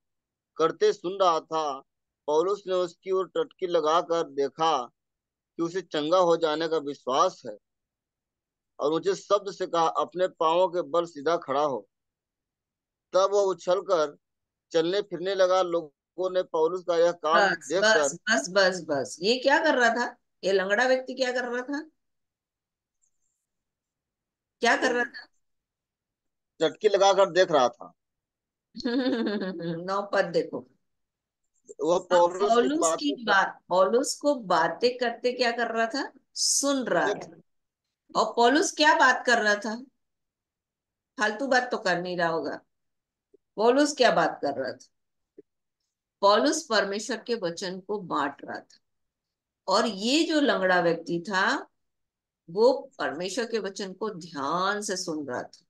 Speaker 1: करते सुन रहा था। पौलुस ने उसकी ओर टटकी लगाकर देखा कि उसे चंगा हो जाने का विश्वास है, और ऊंचे शब्द से कहा, अपने पांवों के बल सीधा खड़ा हो। तब वह उछलकर चलने फिरने लगा। लोगों ने पौलुस का यह काम
Speaker 2: बस बस
Speaker 1: देखकर
Speaker 2: बस बस बस, ये क्या कर रहा था? ये लंगड़ा व्यक्ति क्या कर रहा था? क्या कर रहा था?
Speaker 1: टटकी लगाकर देख रहा था।
Speaker 2: 9 पद देखो।
Speaker 1: वह
Speaker 2: अब
Speaker 1: पौलुस की बातें
Speaker 2: पौलुस को बातें करते क्या कर रहा था? सुन रहा
Speaker 1: देख
Speaker 2: था। और पौलुस क्या बात कर रहा था? फालतू बात तो कर नहीं रहा होगा। पौलुस क्या बात कर रहा था? पौलुस परमेश्वर के वचन को बांट रहा था। और ये जो लंगड़ा व्यक्ति था वो परमेश्वर के वचन को ध्यान से सुन रहा था।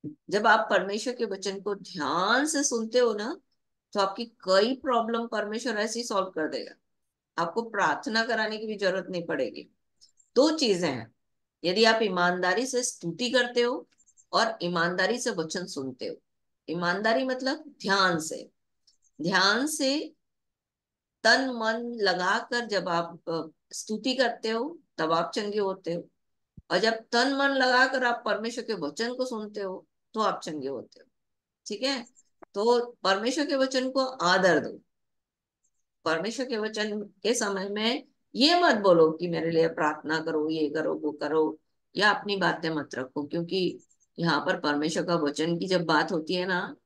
Speaker 2: जब आप परमेश्वर के वचन को ध्यान से सुनते हो ना, तो आपकी कई प्रॉब्लम परमेश्वर ऐसे ही सॉल्व कर देगा। आपको प्रार्थना कराने की भी जरूरत नहीं पड़ेगी। दो चीजें हैं, यदि आप ईमानदारी से स्तुति करते हो और ईमानदारी से वचन सुनते हो। ईमानदारी मतलब ध्यान से तन मन लगाकर जब आप स्तुति करते हो, तब आप चंगे होते हो। और जब तन मन लगाकर आप परमेश्वर के वचन को सुनते हो, तो आप चंगे होते हो। ठीक है। तो परमेश्वर के वचन को आदर दो। परमेश्वर के वचन के समय में ये मत बोलो कि मेरे लिए प्रार्थना करो, ये करो, वो करो, या अपनी बातें मत रखो, क्योंकि यहाँ पर परमेश्वर का वचन की जब बात होती है ना,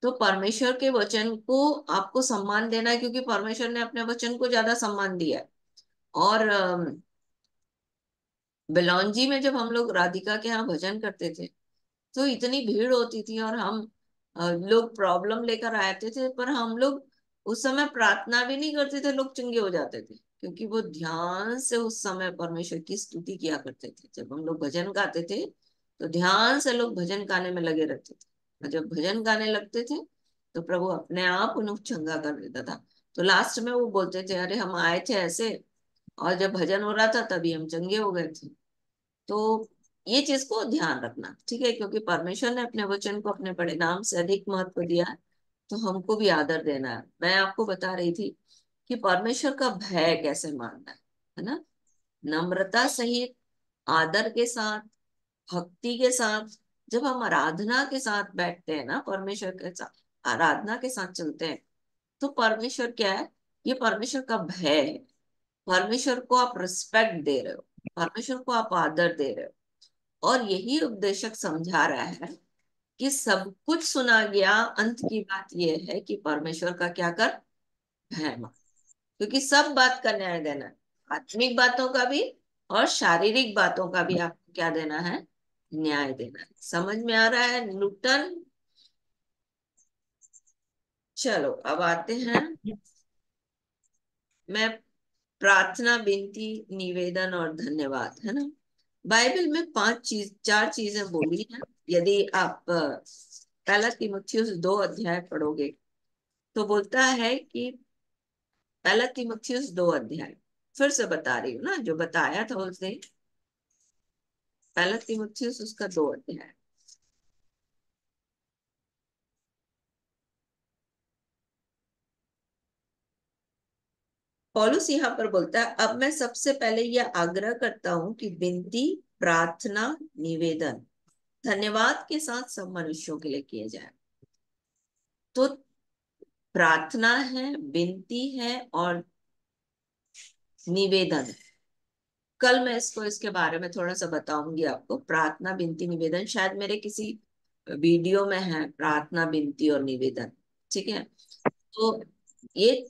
Speaker 2: तो परमेश्वर के वचन को आपको सम्मान देना है, क्योंकि परमेश्वर ने अपने वचन को ज्यादा सम्मान दिया है। और बेलौंजी में जब हम लोग राधिका के यहाँ भजन करते थे, तो इतनी भीड़ होती थी, और हम लोग प्रॉब्लम लेकर आते थे, पर हम लोग उस समय प्रार्थना भी नहीं करते थे, लोग चंगे हो जाते थे, क्योंकि वो ध्यान से उस समय परमेश्वर की स्तुति किया करते थे। जब हम लोग भजन गाते थे, तो ध्यान से लोग भजन गाने में लगे रहते थे, और जब भजन गाने लगते थे, तो प्रभु अपने आप उन्हें चंगा कर देता था। तो लास्ट में वो बोलते थे, अरे हम आए थे ऐसे, और जब भजन हो रहा था तभी हम चंगे हो गए थे। तो ये चीज को ध्यान रखना, ठीक है, क्योंकि परमेश्वर ने अपने वचन को अपने बड़े नाम से अधिक महत्व दिया है, तो हमको भी आदर देना है। मैं आपको बता रही थी कि परमेश्वर का भय कैसे मानना है ना। नम्रता सहित, आदर के साथ, भक्ति के साथ, जब हम आराधना के साथ बैठते हैं ना, परमेश्वर के साथ आराधना के साथ चलते हैं, तो परमेश्वर क्या है, ये परमेश्वर का भय है। परमेश्वर को आप रिस्पेक्ट दे रहे हो, परमेश्वर को आप आदर दे रहे हो। और यही उपदेशक समझा रहा है कि सब कुछ सुना गया, अंत की बात यह है कि परमेश्वर का क्या कर, भय मान। क्योंकि सब बात का न्याय देना है, आत्मिक बातों का भी और शारीरिक बातों का भी आपको क्या देना है, न्याय देना है। समझ में आ रहा है न्यूटन? चलो अब आते हैं, मैं प्रार्थना, विनती, निवेदन और धन्यवाद, है ना। बाइबल में चार चीजें बोली हैं। यदि आप पहला तीमुथियुस 2 अध्याय पढ़ोगे, तो बोलता है कि पहला तीमुथियुस 2 अध्याय, फिर से बता रही हूँ ना, जो बताया था उस दिन, पहला तीमुथियुस उसका 2 अध्याय। पौलुस यहाँ पर बोलता है, अब मैं सबसे पहले यह आग्रह करता हूँ कि विनती, प्रार्थना, निवेदन, धन्यवाद के साथ सब मनुष्यों के लिए किए जाए। तो प्रार्थना है, विनती है और निवेदन है। कल मैं इसके बारे में थोड़ा सा बताऊंगी आपको। प्रार्थना, विनती, निवेदन शायद मेरे किसी वीडियो में है, प्रार्थना, विनती और निवेदन। ठीक है। तो ये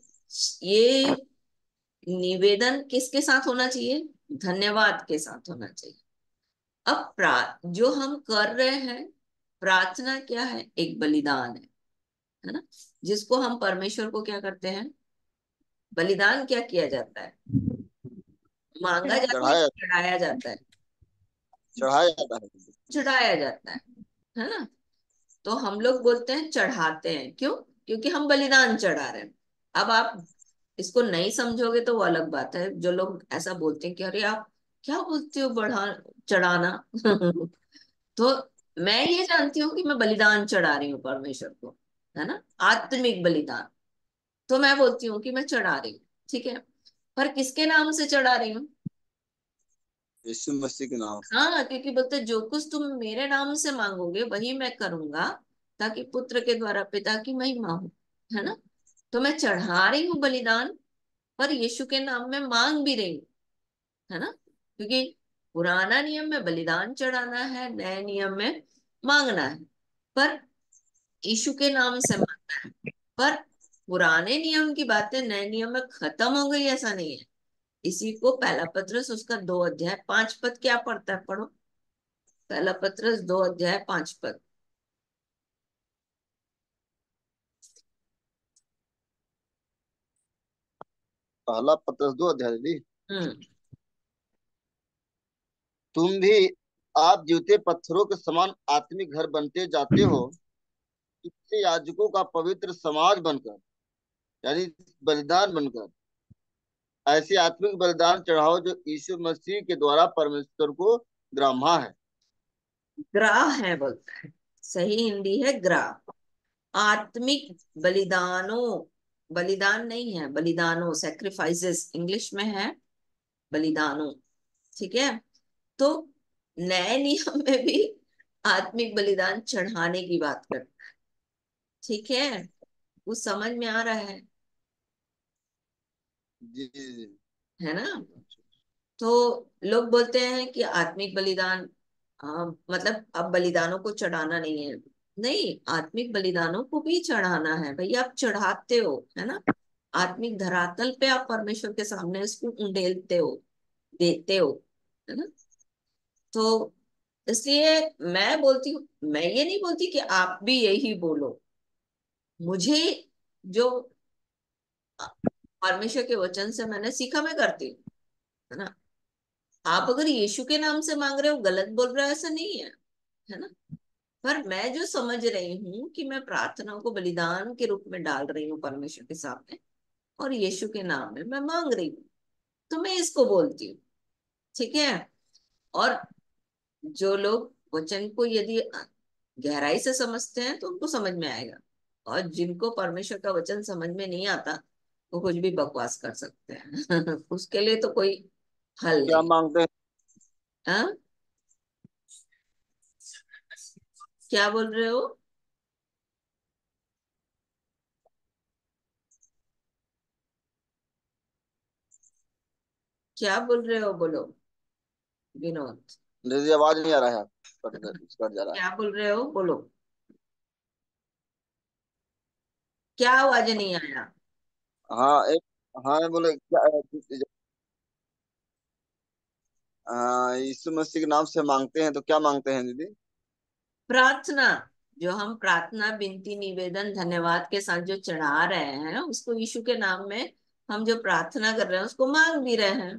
Speaker 2: ये निवेदन किसके साथ होना चाहिए, धन्यवाद के साथ होना चाहिए। अब जो हम कर रहे हैं, प्रार्थना क्या है, एक बलिदान है ना, जिसको हम परमेश्वर को क्या करते हैं, बलिदान क्या किया जाता है, मांगा जाता है,
Speaker 1: चढ़ाया
Speaker 2: चढ़ाया जाता है,
Speaker 1: चढ़ाया जाता है।
Speaker 2: चढ़ाया जाता है ना। तो हम लोग बोलते हैं चढ़ाते हैं, क्यों, क्योंकि हम बलिदान चढ़ा रहे हैं। अब आप इसको नहीं समझोगे तो वो अलग बात है। जो लोग ऐसा बोलते हैं कि अरे आप क्या बोलते हो, बढ़ा चढ़ाना तो मैं ये जानती हूँ कि मैं बलिदान चढ़ा रही हूँ परमेश्वर को, है ना, आत्मिक बलिदान। तो मैं बोलती हूँ कि मैं चढ़ा रही हूँ, ठीक है। पर किसके नाम से चढ़ा रही हूँ?
Speaker 1: यीशु मसीह के नाम से।
Speaker 2: हाँ, क्योंकि बोलते जो कुछ तुम मेरे नाम से मांगोगे वही मैं करूंगा, ताकि पुत्र के द्वारा पिता की महिमा हो, है ना। तो मैं चढ़ा रही हूँ बलिदान, पर यीशु के नाम में मांग भी रही हूँ, है ना। क्योंकि पुराना नियम में बलिदान चढ़ाना है, नए नियम में मांगना है। पर यीशु के नाम से मांगना है। पर पुराने नियम की बातें नए नियम में खत्म हो गई, ऐसा नहीं है। इसी को पहला पत्रस उसका 2 अध्याय 5 पद क्या पढ़ता है, पढ़ो। पहला पत्रस 2 अध्याय 5 पद।
Speaker 1: पहला पत्रस 2 अध्याय दी।
Speaker 2: हम्म।
Speaker 1: तुम भी आप जीवते पत्थरों के समान आत्मिक घर बनते जाते हो, इससे याजकों का पवित्र समाज बनकर, यानी बलिदान बनकर, ऐसे आत्मिक बलिदान चढ़ाओ जो यीशु मसीह के द्वारा परमेश्वर को ग्राह्य है।
Speaker 2: ग्राह है बोलता है, सही हिंदी है ग्राह। आत्मिक बलिदानों, बलिदान नहीं है, बलिदानों, सेक्रीफाइसेस इंग्लिश में है, बलिदानों। ठीक है। तो नए नियम में भी आत्मिक बलिदान चढ़ाने की बात करता है। ठीक है, वो समझ में आ रहा
Speaker 1: जी जी जी।
Speaker 2: है ना। तो लोग बोलते हैं कि आत्मिक बलिदान, मतलब अब बलिदानों को चढ़ाना नहीं है। नहीं, आत्मिक बलिदानों को भी चढ़ाना है भाई, आप चढ़ाते हो, है ना। आत्मिक धरातल पे आप परमेश्वर के सामने इसको उंडेलते हो, देते हो, है ना। तो इसलिए मैं बोलती हूँ, मैं ये नहीं बोलती कि आप भी यही बोलो। मुझे जो परमेश्वर के वचन से मैंने सीखा मैं करती हूँ, है ना। आप अगर यीशु के नाम से मांग रहे हो, गलत बोल रहे हो, ऐसा नहीं है ना। पर मैं जो समझ रही हूँ कि मैं प्रार्थना को बलिदान के रूप में डाल रही हूँ परमेश्वर के सामने, और यीशु के नाम में मैं मांग रही हूँ, तो मैं इसको बोलती हूँ। ठीक है। और जो लोग वचन को यदि गहराई से समझते हैं तो उनको समझ में आएगा, और जिनको परमेश्वर का वचन समझ में नहीं आता वो कुछ भी बकवास कर सकते हैं। उसके लिए तो कोई हल
Speaker 1: क्या
Speaker 2: नहीं।
Speaker 1: मांगते हैं?
Speaker 2: हाँ, क्या बोल रहे हो? क्या बोल रहे हो, बोलो विनोद।
Speaker 1: दीदी आवाज नहीं आ रहा है, कट जा रहा है।
Speaker 2: क्या बोल रहे हो, बोलो। क्या आवाज नहीं आया?
Speaker 1: हाँ एक, हाँ बोले क्या, हाँ, यीशु मसीह के नाम से मांगते हैं तो क्या मांगते हैं दीदी?
Speaker 2: प्रार्थना, जो हम प्रार्थना, विनती, निवेदन, धन्यवाद के साथ जो चढ़ा रहे हैं उसको यीशु के नाम में, हम जो प्रार्थना कर रहे हैं उसको मांग भी रहे हैं।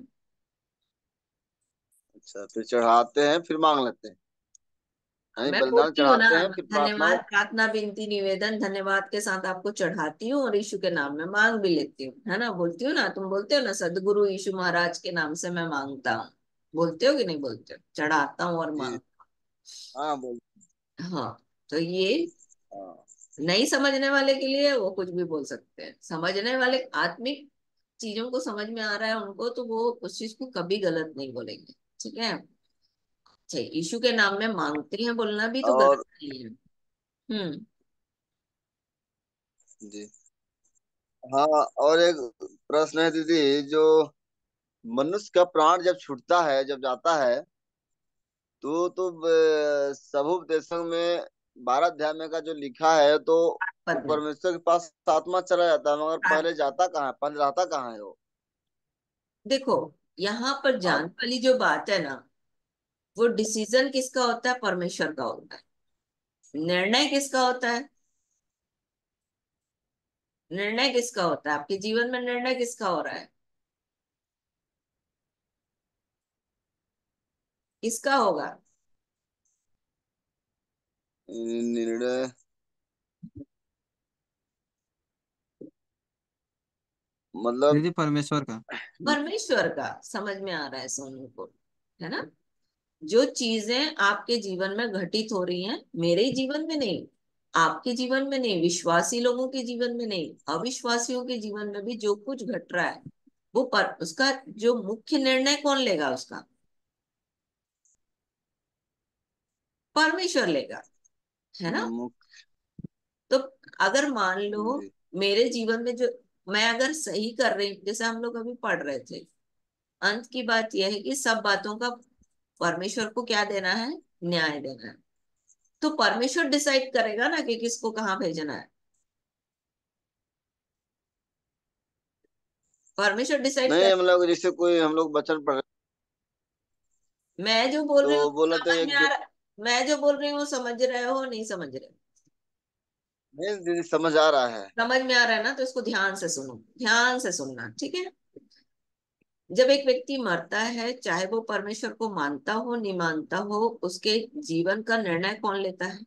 Speaker 1: अच्छा, फिर चढ़ाते हैं फिर मांग लेते हैं, यानी
Speaker 2: मैं
Speaker 1: बलिदान
Speaker 2: बोलती हूँ ना,
Speaker 1: चढ़ाते हैं फिर प्रार्थना।
Speaker 2: धन्यवाद, प्रार्थना, विनती, निवेदन, धन्यवाद के साथ आपको चढ़ाती हूँ और यीशु के नाम में मांग भी लेती हूँ, है ना। बोलती हूँ ना, तुम बोलते हो ना, सदगुरु यीशु महाराज के नाम से मैं मांगता हूँ। बोलते हो कि नहीं बोलते हो? चढ़ाता हूँ और
Speaker 1: जी।
Speaker 2: मांग।
Speaker 1: हाँ बोल।
Speaker 2: हाँ। तो ये
Speaker 1: हाँ
Speaker 2: नहीं समझने वाले के लिए वो कुछ भी बोल सकते हैं, समझने वाले, आत्मिक चीजों को समझ में आ रहा है उनको, तो वो उस चीज को कभी गलत नहीं बोलेंगे। ठीक है। अच्छा, यीशु के नाम में मांगते हैं बोलना भी तो गलत
Speaker 1: और
Speaker 2: नहीं है। हम्म।
Speaker 1: जी। हाँ, और एक प्रश्न है दीदी, जो मनुष्य का प्राण जब छूटता है, जब जाता है, तो सबोपदेशक में 12 अध्याय में का जो लिखा है, तो वो
Speaker 2: पद में
Speaker 1: परमेश्वर के पास आत्मा चला जाता है, मगर
Speaker 2: बात
Speaker 1: पहले जाता कहाँ है, पहले रहता कहाँ है वो?
Speaker 2: देखो, यहाँ पर जान
Speaker 1: आप
Speaker 2: वाली जो बात है ना, वो डिसीजन किसका होता है? परमेश्वर का होता है। निर्णय किसका होता है? निर्णय किसका होता है? आपके जीवन में निर्णय किसका हो रहा है? किसका होगा?
Speaker 1: निर्णय, मतलब
Speaker 7: दीदी परमेश्वर का।
Speaker 2: परमेश्वर का। समझ में आ रहा है सोनू को, है ना। जो चीजें आपके जीवन में घटित हो रही हैं, मेरे जीवन में नहीं, आपके जीवन में नहीं, विश्वासी लोगों के जीवन में नहीं, अविश्वासियों के जीवन में भी जो कुछ घट रहा है, वो उसका जो मुख्य निर्णय कौन लेगा उसका? परमेश्वर लेगा, है ना।
Speaker 1: मुख।
Speaker 2: तो अगर मान लो
Speaker 1: जी।
Speaker 2: मेरे जीवन में जो, मैं अगर सही कर रही हूँ, जैसे हम लोग अभी पढ़ रहे थे, अंत की बात यह है कि सब बातों का परमेश्वर को क्या देना है? न्याय देना है। तो परमेश्वर डिसाइड करेगा ना कि किसको कहाँ भेजना है। परमेश्वर डिसाइड कर।
Speaker 1: नहीं, मतलब जैसे कोई हम लोग वचन पढ़ रहे,
Speaker 2: मैं जो बोल
Speaker 1: तो
Speaker 2: रही हूँ
Speaker 1: बोला तो
Speaker 2: समझ में
Speaker 1: एक
Speaker 2: आ रहा, मैं जो बोल रही हूँ समझ रहे हो नहीं समझ रहे हो?
Speaker 1: नहीं दीदी, समझ आ रहा है।
Speaker 2: समझ में आ रहा है ना, तो इसको ध्यान से सुनो, ध्यान से सुनना, ठीक है। जब एक व्यक्ति मरता है, चाहे वो परमेश्वर को मानता हो नहीं मानता हो, उसके जीवन का निर्णय कौन लेता है?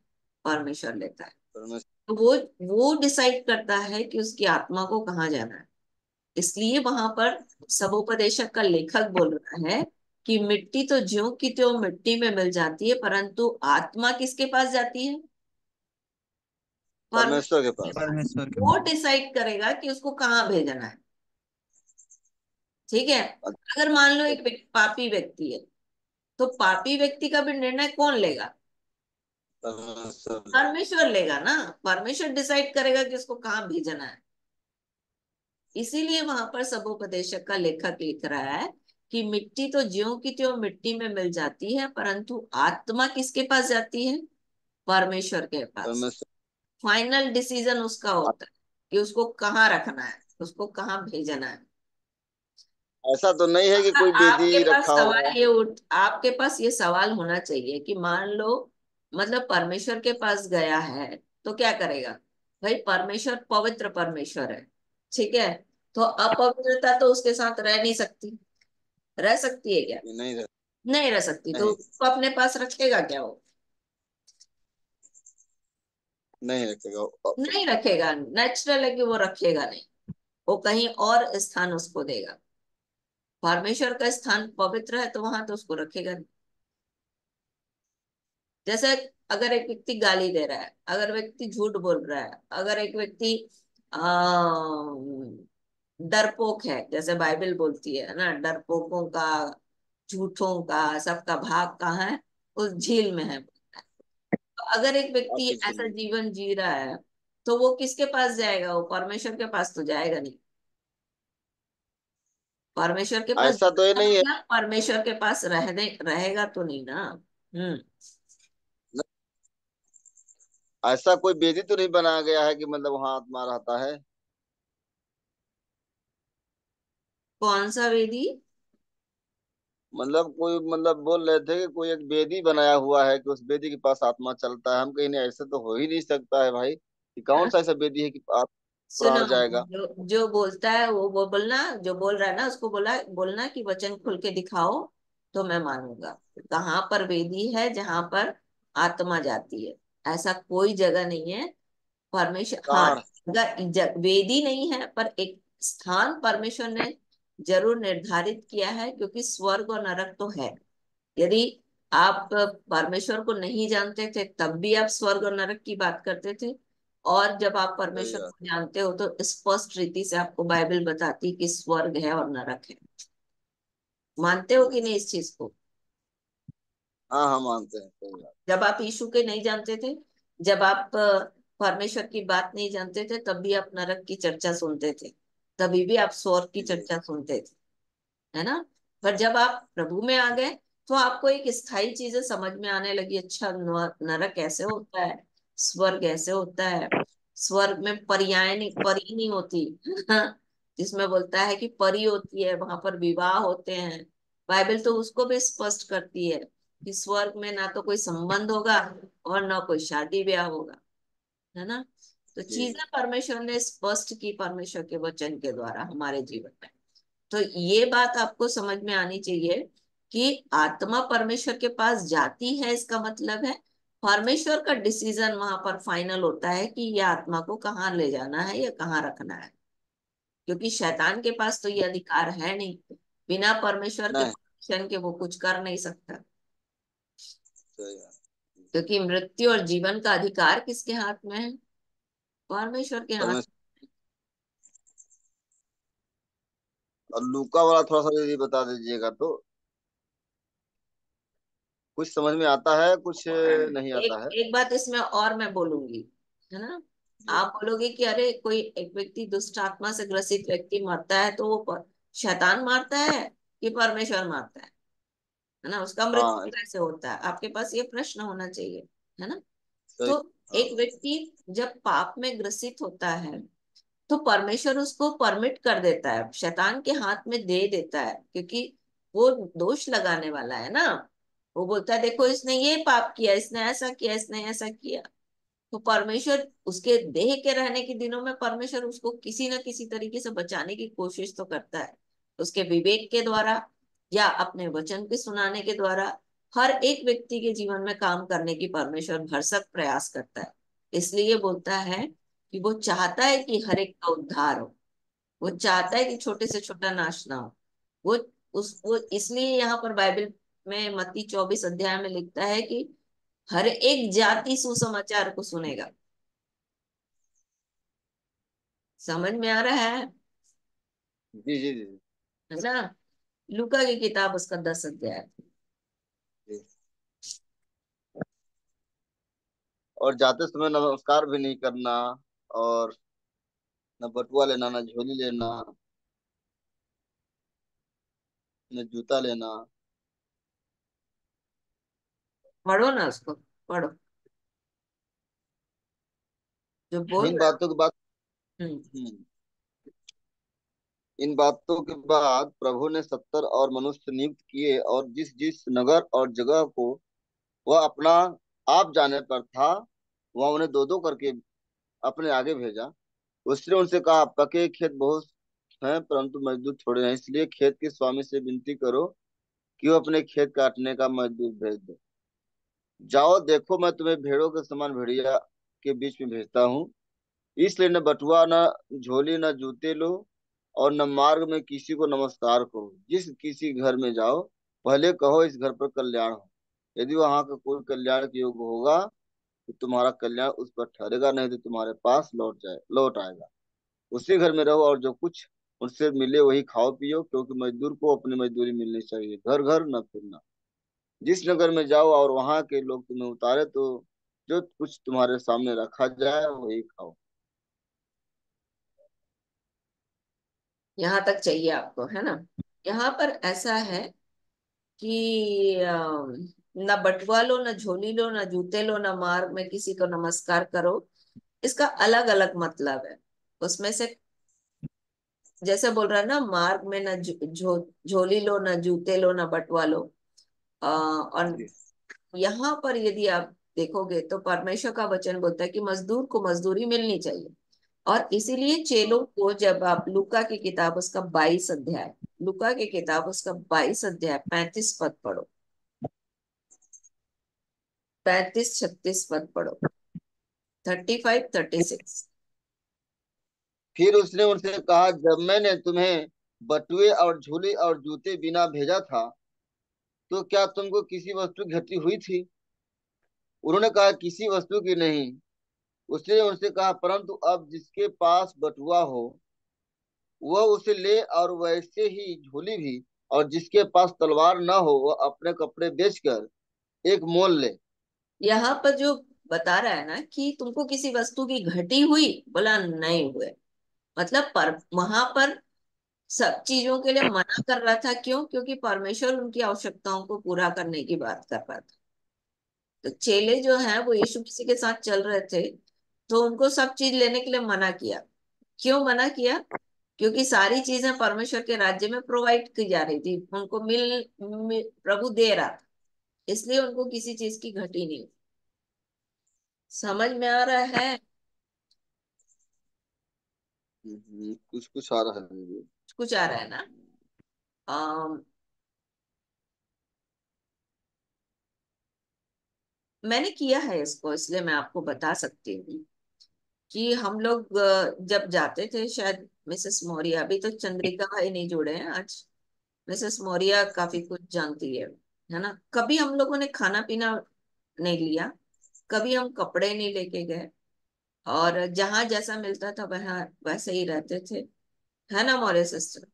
Speaker 2: परमेश्वर लेता है।
Speaker 1: परमेश्वर।
Speaker 2: तो वो डिसाइड करता है कि उसकी आत्मा को कहाँ जाना है। इसलिए वहां पर सबोपदेशक का लेखक बोल रहा है कि मिट्टी तो ज्यों की त्यों मिट्टी में मिल जाती है, परंतु आत्मा किसके पास जाती है?
Speaker 1: परमेश्वर के
Speaker 2: परमेश्वर के
Speaker 1: पास।
Speaker 2: पास।
Speaker 7: परमेश्वर के
Speaker 2: वो
Speaker 7: पास।
Speaker 2: डिसाइड करेगा कि उसको कहाँ भेजना है। ठीक है।
Speaker 1: अच्छा।
Speaker 2: अगर मान लो एक पापी व्यक्ति है, तो पापी व्यक्ति का भी निर्णय कौन लेगा?
Speaker 1: परमेश्वर ने।
Speaker 2: परमेश्वर लेगा ना। परमेश्वर डिसाइड करेगा कि उसको कहाँ भेजना है। इसीलिए वहां पर सबोपदेशक का लेखक लिख रहा है कि मिट्टी तो ज्यों की त्यों मिट्टी में मिल जाती है, परंतु आत्मा किसके पास जाती है? परमेश्वर के पास।
Speaker 1: परमेश्वर।
Speaker 2: फाइनल डिसीजन उसका होता है कि उसको कहाँ रखना है, उसको कहाँ भेजना है।
Speaker 1: ऐसा तो नहीं है कि कोई
Speaker 2: आपके
Speaker 1: वेदी
Speaker 2: पास
Speaker 1: रखा हुआ है।
Speaker 2: सवाल ये आपके पास ये सवाल होना चाहिए कि मान लो, मतलब परमेश्वर के पास गया है तो क्या करेगा? भाई परमेश्वर पवित्र परमेश्वर है, ठीक है। तो अपवित्रता तो उसके साथ रह नहीं सकती। रह सकती है क्या?
Speaker 1: कि नहीं रह,
Speaker 2: नहीं रह सकती। तो
Speaker 1: नहीं,
Speaker 2: उसको अपने पास रखेगा क्या वो?
Speaker 1: नहीं रखेगा।
Speaker 2: नहीं रखेगा। नेचुरल है कि वो रखेगा नहीं। वो कहीं और स्थान उसको देगा। परमेश्वर का स्थान पवित्र है तो वहां तो उसको रखेगा नहीं। जैसे अगर एक व्यक्ति गाली दे रहा है, अगर व्यक्ति झूठ बोल रहा है, अगर एक व्यक्ति डरपोक है, जैसे बाइबल बोलती है ना, डरपोकों का, झूठों का सबका भाग कहाँ है? उस झील में है। तो अगर एक व्यक्ति
Speaker 1: आपकी झील
Speaker 2: ऐसा
Speaker 1: में।
Speaker 2: जीवन जी रहा है, तो वो किसके पास जाएगा? वो परमेश्वर के पास तो जाएगा नहीं। परमेश्वर के पास
Speaker 1: ऐसा तो ये नहीं है।
Speaker 2: मतलब परमेश्वर के पास रहने रहेगा तो नहीं ना। हम्म।
Speaker 1: ऐसा कोई वेदी तो नहीं बनाया गया है कि मतलब वहां आत्मा रहता है।
Speaker 2: कौन सा वेदी?
Speaker 1: मतलब कोई मतलब बोल रहे थे कि कोई एक वेदी बनाया हुआ है कि उस वेदी के पास आत्मा चलता है। हम कहीं नहीं, ऐसे तो हो ही नहीं सकता है भाई कि कौन
Speaker 2: हाँ?
Speaker 1: सा ऐसा वेदी है कि
Speaker 2: सुनो,
Speaker 1: प्राण जाएगा।
Speaker 2: जो बोलता है वो बोलना, जो बोल रहा है ना उसको बोलना कि वचन खुल के दिखाओ तो मैं मानूंगा। कहाँ पर वेदी है जहां पर आत्मा जाती है? ऐसा कोई जगह नहीं है। परमेश्वर, हाँ,
Speaker 1: कहाँ?
Speaker 2: वेदी नहीं है, पर एक स्थान परमेश्वर ने जरूर निर्धारित किया है, क्योंकि स्वर्ग और नरक तो है। यदि आप परमेश्वर को नहीं जानते थे तब भी आप स्वर्ग और नरक की बात करते थे, और जब आप
Speaker 1: सही
Speaker 2: परमेश्वर
Speaker 1: बात।
Speaker 2: को जानते हो तो स्पष्ट रीति से आपको बाइबल बताती है कि स्वर्ग है और नरक है। मानते हो कि नहीं इस चीज को?
Speaker 1: हाँ हाँ, मानते हैं, सही बात।
Speaker 2: जब आप यीशु के नहीं जानते थे, जब आप परमेश्वर की बात नहीं जानते थे, तब भी आप नरक की चर्चा सुनते थे, तभी भी आप स्वर्ग की
Speaker 1: जी।
Speaker 2: चर्चा सुनते थे, है ना। पर जब आप प्रभु में आ गए तो आपको एक स्थायी चीजें समझ में आने लगी। अच्छा, नरक ऐसे होता है, स्वर्ग ऐसे होता है। स्वर्ग में परियां नहीं, परी नहीं होती जिसमें बोलता है कि परी होती है, वहां पर विवाह होते हैं। बाइबल तो उसको भी स्पष्ट करती है कि स्वर्ग में ना तो कोई संबंध होगा और ना कोई शादी ब्याह होगा, है ना। तो
Speaker 1: जी।
Speaker 2: चीजें परमेश्वर ने स्पष्ट की, परमेश्वर के वचन के द्वारा हमारे जीवन में। तो ये बात आपको समझ में आनी चाहिए कि आत्मा परमेश्वर के पास जाती है, इसका मतलब है परमेश्वर का डिसीजन वहां पर फाइनल होता है कि ये आत्मा को कहाँ ले जाना है या कहाँ रखना है। क्योंकि शैतान के पास तो ये अधिकार है नहीं। बिना परमेश्वर के
Speaker 1: नहीं।
Speaker 2: परमिशन के वो कुछ कर नहीं सकता।
Speaker 1: सही बात।
Speaker 2: क्योंकि मृत्यु और जीवन का अधिकार किसके हाथ में है? परमेश्वर के हाथ।
Speaker 1: परमेश्वर। और लूका वाला थोड़ा सा यदि बता दीजिएगा तो कुछ समझ में आता है, कुछ नहीं आता
Speaker 2: एक
Speaker 1: है।
Speaker 2: एक बात इसमें और मैं बोलूंगी, है ना।
Speaker 1: जी।
Speaker 2: आप बोलोगे कि अरे कोई एक व्यक्ति, दुष्ट आत्मा से ग्रसित व्यक्ति मरता है तो वो शैतान मारता है कि परमेश्वर मारता है ना, उसका मृत्यु
Speaker 1: हाँ।
Speaker 2: कैसे होता है? आपके पास ये प्रश्न होना चाहिए, है ना।
Speaker 1: सही।
Speaker 2: तो
Speaker 1: हाँ।
Speaker 2: एक व्यक्ति जब पाप में ग्रसित होता है तो परमेश्वर उसको परमिट कर देता है, शैतान के हाथ में दे देता है, क्योंकि वो दोष लगाने वाला है ना। वो बोलता है देखो इसने ये पाप किया, इसने ऐसा किया, इसने ऐसा किया। तो परमेश्वर उसके देह के रहने के दिनों में परमेश्वर उसको किसी न किसी तरीके से बचाने की कोशिश तो करता है। उसके विवेक के द्वारा या अपने वचन के सुनाने के द्वारा हर एक व्यक्ति के जीवन में काम करने की परमेश्वर भरसक प्रयास करता है। इसलिए बोलता है कि वो चाहता है कि हर एक का उद्धार हो। वो चाहता है कि छोटे से छोटा नाश ना हो। वो वो इसलिए यहाँ पर बाइबल में मत्ती 24 अध्याय में लिखता है कि हर एक जाति सुसमाचार को सुनेगा। समझ में आ रहा
Speaker 1: जी जी जी
Speaker 2: है ना? लूका की किताब उसका 10 अध्याय।
Speaker 1: जी। और जाते समय नमस्कार भी नहीं करना, और न बटुआ लेना, न झोली लेना, न जूता लेना।
Speaker 2: पढ़ो ना उसको, पढ़ो जो बोल
Speaker 1: इन
Speaker 2: रहा
Speaker 1: बातों के बाद
Speaker 2: है। हम्म।
Speaker 1: हम्म, इन बातों के बाद प्रभु ने 70 और मनुष्य नियुक्त किए, और जिस जिस नगर और जगह को वह अपना आप जाने पर था, वह उन्हें दो दो करके अपने आगे भेजा। उसने उनसे कहा, पके खेत बहुत हैं, परंतु मजदूर थोड़े हैं, इसलिए खेत के स्वामी से विनती करो कि वो अपने खेत काटने का मजदूर भेज दे। जाओ, देखो, मैं तुम्हें भेड़ों के समान भेड़िया के बीच में भेजता हूँ। इसलिए न बटुआ, न झोली, न जूते लो, और न मार्ग में किसी को नमस्कार करो। जिस किसी घर में जाओ, पहले कहो, इस घर पर कल्याण हो। यदि वहां का कोई कल्याण के योग्य होगा तो तुम्हारा कल्याण उस पर ठहरेगा, नहीं तो तुम्हारे पास लौट आएगा। उसी घर में रहो, और जो कुछ उनसे मिले वही खाओ पियो, क्योंकि मजदूर को अपनी मजदूरी मिलनी चाहिए। घर घर न फिरना। जिस नगर में जाओ और वहां के लोग तुम्हें उतारे, तो जो कुछ तुम्हारे सामने रखा जाए वही खाओ।
Speaker 2: यहाँ तक चाहिए आपको, है ना? यहाँ पर ऐसा है कि न बटुआ लो, न झोली लो, न जूते लो, न मार्ग में किसी को नमस्कार करो। इसका अलग अलग मतलब है उसमें से। जैसे बोल रहा है ना, मार्ग में न झोली लो, न जूते लो, न बटुआ लो। और
Speaker 1: जी
Speaker 2: यहाँ पर यदि आप देखोगे तो परमेश्वर का वचन बोलता है कि मजदूर को मजदूरी मिलनी चाहिए। और इसीलिए चेलों को, जब आप लूका की किताब उसका 22 अध्याय, लूका की किताब उसका 22 अध्याय 35 पद पढ़ो, 35-36 पद पढ़ो, 35-36।
Speaker 1: फिर उसने उनसे कहा, जब मैंने तुम्हें बटुए और झोली और जूते बिना भेजा था, तो क्या तुमको किसी वस्तु की घटी हुई थी? उन्होंने कहा, किसी वस्तु की नहीं। उसने उनसे कहा, परंतु अब जिसके पास बटुआ हो वह उसे ले, और वैसे ही झोली भी। और जिसके पास तलवार न हो वह अपने कपड़े बेचकर एक मोल ले।
Speaker 2: यहाँ पर जो बता रहा है ना कि तुमको किसी वस्तु की घटी हुई, बोला नहीं हुए। मतलब पर वहां पर सब चीजों के लिए मना कर रहा था। क्यों? क्योंकि परमेश्वर उनकी आवश्यकताओं को पूरा करने की बात कर रहा था। तो चेले जो हैं वो यीशु मसीह के साथ चल रहे थे, तो उनको सब चीज लेने के लिए मना किया। क्यों मना किया? क्योंकि सारी चीजें परमेश्वर के राज्य में प्रोवाइड की जा रही थी, उनको प्रभु दे रहा था। इसलिए उनको किसी चीज की घटी नहीं। समझ में आ रहा है?
Speaker 1: कुछ कुछ आ रहा है मुझे।
Speaker 2: कुछ आ रहा है ना? अम, मैंने किया है इसको, इसलिए मैं आपको बता सकती हूँ कि हम लोग जब जाते थे, शायद मिसेस मौर्य, अभी तो चंद्रिका भाई नहीं जुड़े हैं आज, मिसेस मौर्य काफी कुछ जानती है ना? कभी हम लोगों ने खाना पीना नहीं लिया, कभी हम कपड़े नहीं लेके गए, और जहां जैसा मिलता था वहां वैसे ही रहते थे, है ना मौर्य सिस्टर?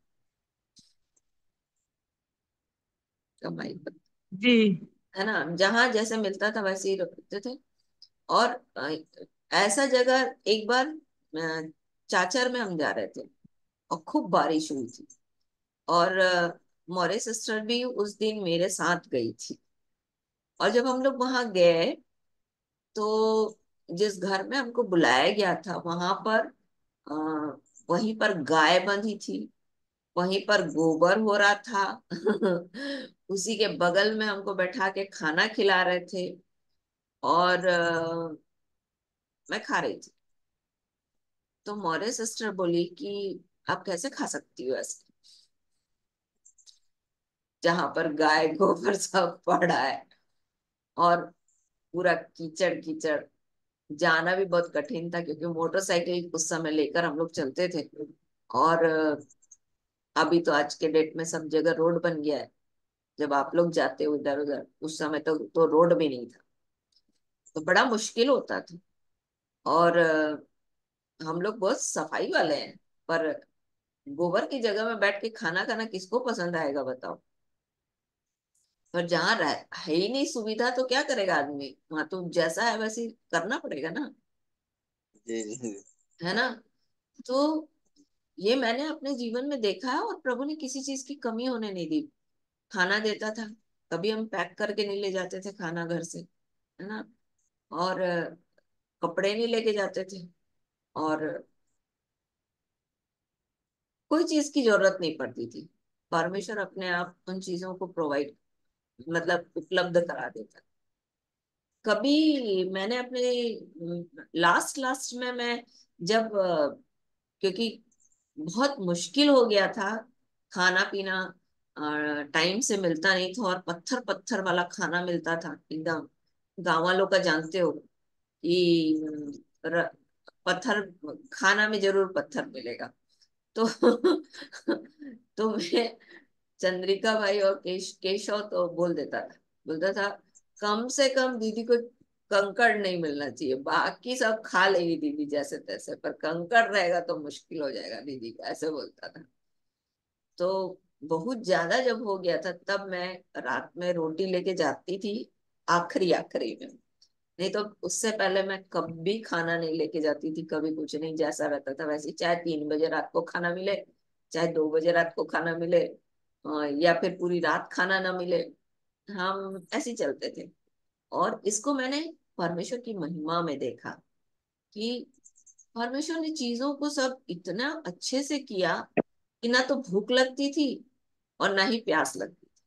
Speaker 2: कमाई पर,
Speaker 4: जी।
Speaker 2: है ना? जहां जैसे मिलता था वैसे ही रहते थे। और ऐसा जगह एक बार चाचर में हम जा रहे थे, और खूब बारिश हुई थी, और मौर्य सिस्टर भी उस दिन मेरे साथ गई थी। और जब हम लोग वहां गए, तो जिस घर में हमको बुलाया गया था वहां पर अ, वहीं पर गाय बंधी थी, वहीं पर गोबर हो रहा था। उसी के बगल में हमको बैठा के खाना खिला रहे थे, और मैं खा रही थी। तो मौर्य सिस्टर बोली कि आप कैसे खा सकती हो ऐसे? जहां पर गाय गोबर सब पड़ा है, और पूरा कीचड़ कीचड़। जाना भी बहुत कठिन था क्योंकि मोटरसाइकिल उस समय लेकर हम लोग चलते थे। और अभी तो आज के डेट में सब जगह रोड बन गया है। जब आप लोग जाते हो इधर उधर, उस समय तो रोड भी नहीं था, तो बड़ा मुश्किल होता था। और हम लोग बहुत सफाई वाले हैं, पर गोबर की जगह में बैठ के खाना खाना किसको पसंद आएगा बताओ। पर जहाँ है ही नहीं सुविधा तो क्या करेगा आदमी, वहां तो जैसा है वैसे ही करना पड़ेगा ना,
Speaker 1: जी जी।
Speaker 2: है ना। तो ये मैंने अपने जीवन में देखा है, और प्रभु ने किसी चीज की कमी होने नहीं दी। खाना देता था, कभी हम पैक करके नहीं ले जाते थे खाना घर से, है ना। और कपड़े नहीं लेके जाते थे, और कोई चीज की जरूरत नहीं पड़ती थी। परमेश्वर अपने आप उन चीजों को प्रोवाइड, मतलब उपलब्ध करा देता। कभी मैंने अपने लास्ट लास्ट में मैं जब क्योंकि बहुत मुश्किल हो गया था, खाना पीना टाइम से मिलता नहीं था, और पत्थर पत्थर वाला खाना मिलता था एकदम। गाँव वालों का जानते हो कि पत्थर, खाना में जरूर पत्थर मिलेगा। तो तो मैं, चंद्रिका भाई और केशव तो बोलता था कम से कम दीदी को कंकड़ नहीं मिलना चाहिए, बाकी सब खा लेगी दीदी जैसे तैसे, पर कंकड़ रहेगा तो मुश्किल हो जाएगा दीदी का, ऐसे बोलता था। तो बहुत ज्यादा जब हो गया था, तब मैं रात में रोटी लेके जाती थी, आखिरी आखिरी में। नहीं तो उससे पहले मैं कभी खाना नहीं लेके जाती थी, कभी कुछ नहीं, जैसा रहता था वैसे ही। चाहे 3 बजे रात को खाना मिले, चाहे 2 बजे रात को खाना मिले, या फिर पूरी रात खाना ना मिले, हम ऐसे ही चलते थे। और इसको मैंने परमेश्वर की महिमा में देखा कि परमेश्वर ने चीजों को सब इतना अच्छे से किया कि ना तो भूख लगती थी और ना ही प्यास लगती थी।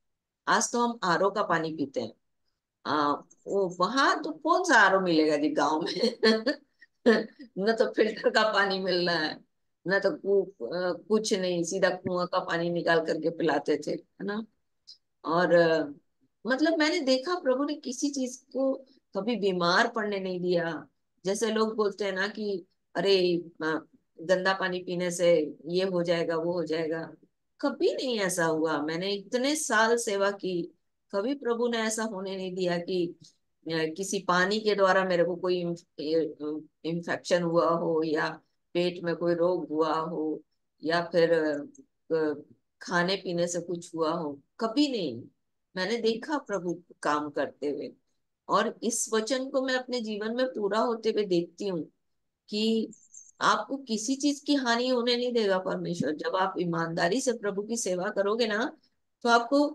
Speaker 2: आज तो हम आरओ का पानी पीते हैं। आ, वो वहां तो कौन सा आरओ मिलेगा जी गांव में। न तो फिल्टर का पानी मिल रहा है, न तो कुछ नहीं, सीधा कुआं का पानी निकाल करके पिलाते थे, है ना। और मतलब मैंने देखा प्रभु ने किसी चीज को कभी बीमार पड़ने नहीं दिया। जैसे लोग बोलते हैं ना कि अरे अ, गंदा पानी पीने से ये हो जाएगा वो हो जाएगा, कभी नहीं ऐसा हुआ। मैंने इतने साल सेवा की, कभी प्रभु ने ऐसा होने नहीं दिया कि किसी पानी के द्वारा मेरे को कोई इन्फेक्शन हुआ हो, या पेट में कोई रोग हुआ हो, या फिर खाने पीने से कुछ हुआ हो, कभी नहीं। मैंने देखा प्रभु काम करते हुए, और इस वचन को मैं अपने जीवन में पूरा होते हुए देखती हूँ कि आपको किसी चीज की हानि होने नहीं देगा परमेश्वर। जब आप ईमानदारी से प्रभु की सेवा करोगे ना, तो आपको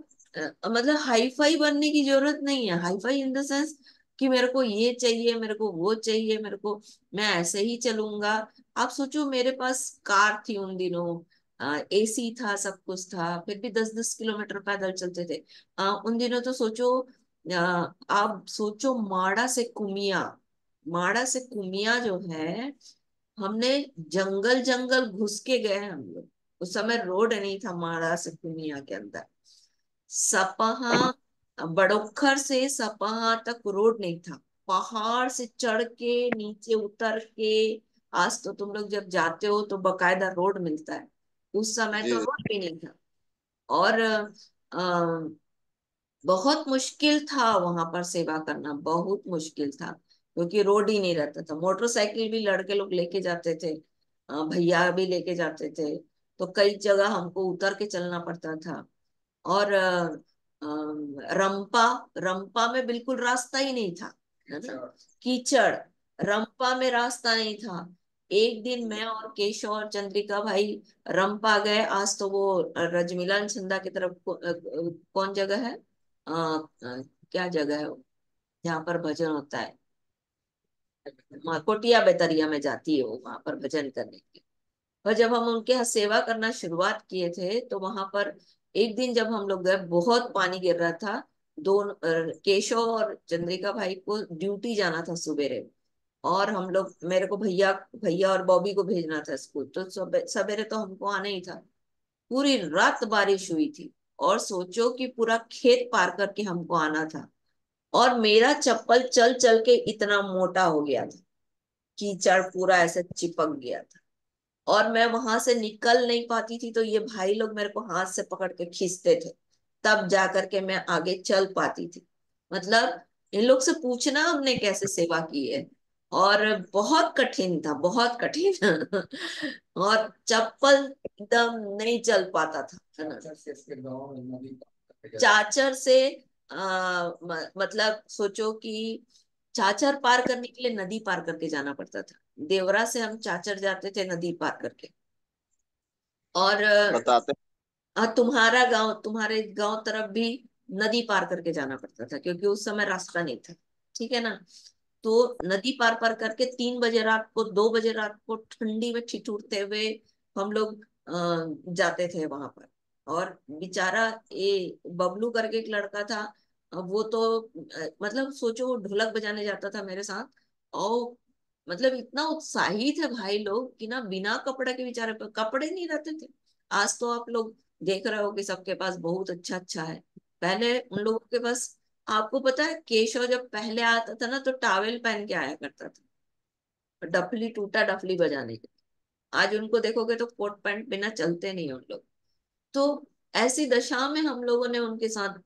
Speaker 2: मतलब हाई फाई बनने की जरूरत नहीं है। Hi fi in the sense कि मेरे को ये चाहिए, मेरे को वो चाहिए, मेरे को, मैं ऐसे ही चलूंगा। आप सोचो, मेरे पास कार थी उन दिनों, एसी था, सब कुछ था, फिर भी 10-10 किलोमीटर पैदल चलते थे। उन दिनों तो सोचो, आप सोचो, माड़ा से कुमिया जो है, हमने जंगल जंगल घुस के गए हम लोग। उस समय रोड नहीं था माड़ा से कुमिया के अंदर। सपहा, बड़ोखर से सपहा तक रोड नहीं था। पहाड़ से चढ़ के नीचे उतर के, आज तो तुम लोग जब जाते हो तो बकायदा रोड मिलता है, उस समय
Speaker 1: जी
Speaker 2: तो रोड भी नहीं था। और बहुत मुश्किल था वहां पर सेवा करना, बहुत मुश्किल था, क्योंकि रोड ही नहीं रहता था। मोटरसाइकिल भी लड़के लोग लेके जाते थे, भैया भी लेके जाते थे, तो कई जगह हमको उतर के चलना पड़ता था। और रंपा रंपा में बिल्कुल रास्ता ही नहीं था, है ना, कीचड़। रंपा में रास्ता नहीं था। एक दिन मैं और केशव और चंद्रिका भाई रंपा गए। आज तो वो रजमिलन छंदा की तरफ कौन जगह है, क्या जगह है वो, जहाँ पर भजन होता है, कोटिया बेतरिया में जाती है वो, वहां पर भजन करने के। और जब हम उनके यहाँ सेवा करना शुरुआत किए थे, तो वहां पर एक दिन जब हम लोग गए, बहुत पानी गिर रहा था। केशव और चंद्रिका भाई को ड्यूटी जाना था सवेरे, और हम लोग, मेरे को भैया भैया और बॉबी को भेजना था स्कूल, तो सवेरे तो हमको आना ही था। पूरी रात बारिश हुई थी, और सोचो कि पूरा खेत पार करके हमको आना था, और मेरा चप्पल चल चल के इतना मोटा हो गया था, कीचड़ पूरा ऐसे चिपक गया था, और मैं वहां से निकल नहीं पाती थी। तो ये भाई लोग मेरे को हाथ से पकड़ के खींचते थे, तब जा करके मैं आगे चल पाती थी। मतलब इन लोग से पूछना हमने कैसे सेवा की है। और बहुत कठिन था, बहुत कठिन। और चप्पल एकदम नहीं चल पाता था, है ना। चाचर से मतलब सोचो कि चाचर पार करने के लिए नदी पार करके जाना पड़ता था। देवरा से हम चाचर जाते थे नदी पार करके। और
Speaker 1: बताते
Speaker 2: तुम्हारा गांव, तुम्हारे गांव तरफ भी नदी पार करके जाना पड़ता था, क्योंकि उस समय रास्ता नहीं था, ठीक है ना। तो नदी पार पार करके 3 बजे रात को, 2 बजे रात को ठंडी में ठिठुरते हुए हम लोग जाते थे वहां पर। और बेचारा ये बबलू करके एक लड़का था, वो तो मतलब सोचो वो ढोलक बजाने जाता था मेरे साथ। और मतलब इतना उत्साही थे भाई लोग कि ना, बिना कपड़े के बेचारे पर कपड़े नहीं रहते थे। आज तो आप लोग देख रहे हो कि सबके पास बहुत अच्छा अच्छा है। पहले उन लोगों के पास, आपको पता है केशव जब पहले आता था ना, तो टावेल पहन के आया करता था, डफली, टूटा डफली बजाने के। आज उनको देखोगे तो कोट पैंट बिना चलते नहीं उन लोग। तो ऐसी दशा में हम लोगों ने उनके साथ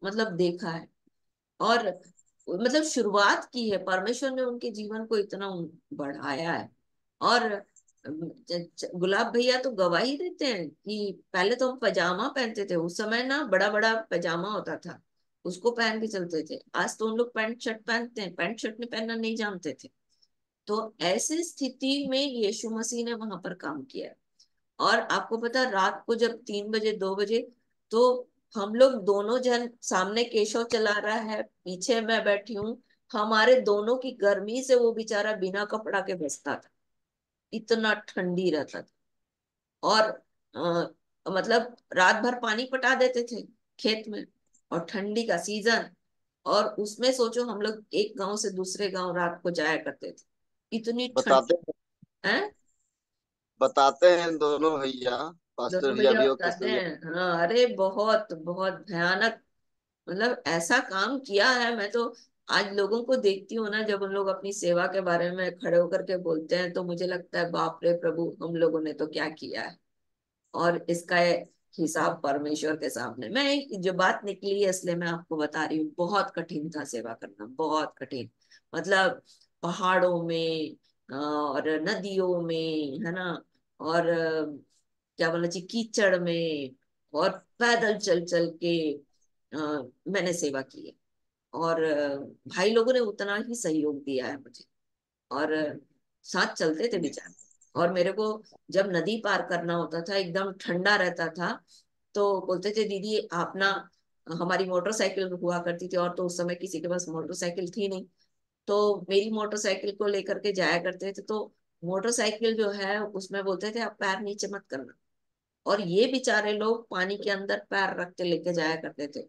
Speaker 2: मतलब देखा है। और मतलब शुरुआत की है, परमेश्वर ने उनके जीवन को इतना बढ़ाया है। और गुलाब भैया तो गवाही देते हैं कि पहले तो हम पजामा पहनते थे, उस समय ना बड़ा बड़ा पजामा होता था, उसको पहन के चलते थे। आज तो उन लोग पैंट शर्ट पहनते हैं, पैंट शर्ट नहीं पहनना नहीं जानते थे। तो ऐसी स्थिति में यीशु मसीह ने वहां पर काम किया। और आपको पता है, रात को जब 3 बजे 2 बजे, तो हम लोग दोनों जन, सामने केशव चला रहा है, पीछे मैं बैठी हूँ, हमारे दोनों की गर्मी से वो बेचारा बिना कपड़ा के बसता था, इतना ठंडी रहता था। और मतलब रात भर पानी पटा देते थे खेत में, और ठंडी का सीजन, और उसमें सोचो हम लोग एक गांव से दूसरे गांव रात को जाया करते थे, इतनी ठंड
Speaker 1: बताते
Speaker 2: है।
Speaker 1: बताते हैं दोनों भैया, पास्टर
Speaker 2: दोनों
Speaker 1: भैया
Speaker 2: भैया
Speaker 1: भी और
Speaker 2: बताते
Speaker 1: कृष्ण भैया।
Speaker 2: हैं, हाँ, अरे बहुत बहुत भयानक, मतलब ऐसा काम किया है। मैं तो आज लोगों को देखती हूँ ना, जब उन लोग अपनी सेवा के बारे में खड़े होकर के बोलते हैं, तो मुझे लगता है बाप रे प्रभु, हम लोगों ने तो क्या किया है। और इसका हिसाब परमेश्वर के सामने। मैं जो बात निकली है इसलिए मैं आपको बता रही हूँ, बहुत कठिन था सेवा करना, बहुत कठिन। मतलब पहाड़ों में और नदियों में, है ना। और क्या बोलना चाहिए, कीचड़ में, और पैदल चल चल के अ, मैंने सेवा की है। और भाई लोगों ने उतना ही सहयोग दिया है मुझे। और साथ चलते थे बेचारे। और मेरे को जब नदी पार करना होता था, एकदम ठंडा रहता था, तो बोलते थे दीदी आप ना, हमारी मोटरसाइकिल हुआ करती थी, और तो उस समय किसी के पास मोटरसाइकिल थी नहीं, तो मेरी मोटरसाइकिल को लेकर के जाया करते थे। तो मोटरसाइकिल जो है उसमें बोलते थे आप पैर नीचे मत करना। और ये बेचारे लोग पानी के अंदर पैर रख के लेके जाया करते थे,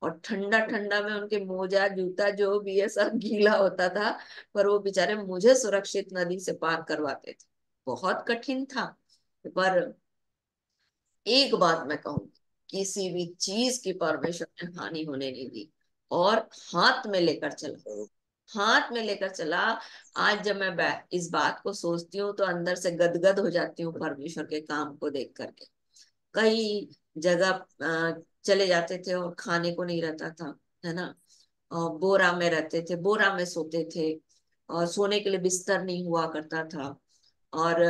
Speaker 2: और ठंडा ठंडा में उनके मोजा जूता जो भी है सब गीला होता था, पर वो बेचारे मुझे सुरक्षित नदी से पार करवाते थे। बहुत कठिन था। पर एक बात मैं कहूंगी, किसी भी चीज की परमेश्वर ने हानि होने नहीं दी, और हाथ में लेकर चला, हाथ में लेकर चला। आज जब मैं इस बात को सोचती हूँ तो अंदर से गदगद हो जाती हूँ परमेश्वर के काम को देख करके। कई जगह चले जाते थे और खाने को नहीं रहता था, है ना। बोरा में रहते थे, बोरा में सोते थे, और सोने के लिए बिस्तर नहीं हुआ करता था। और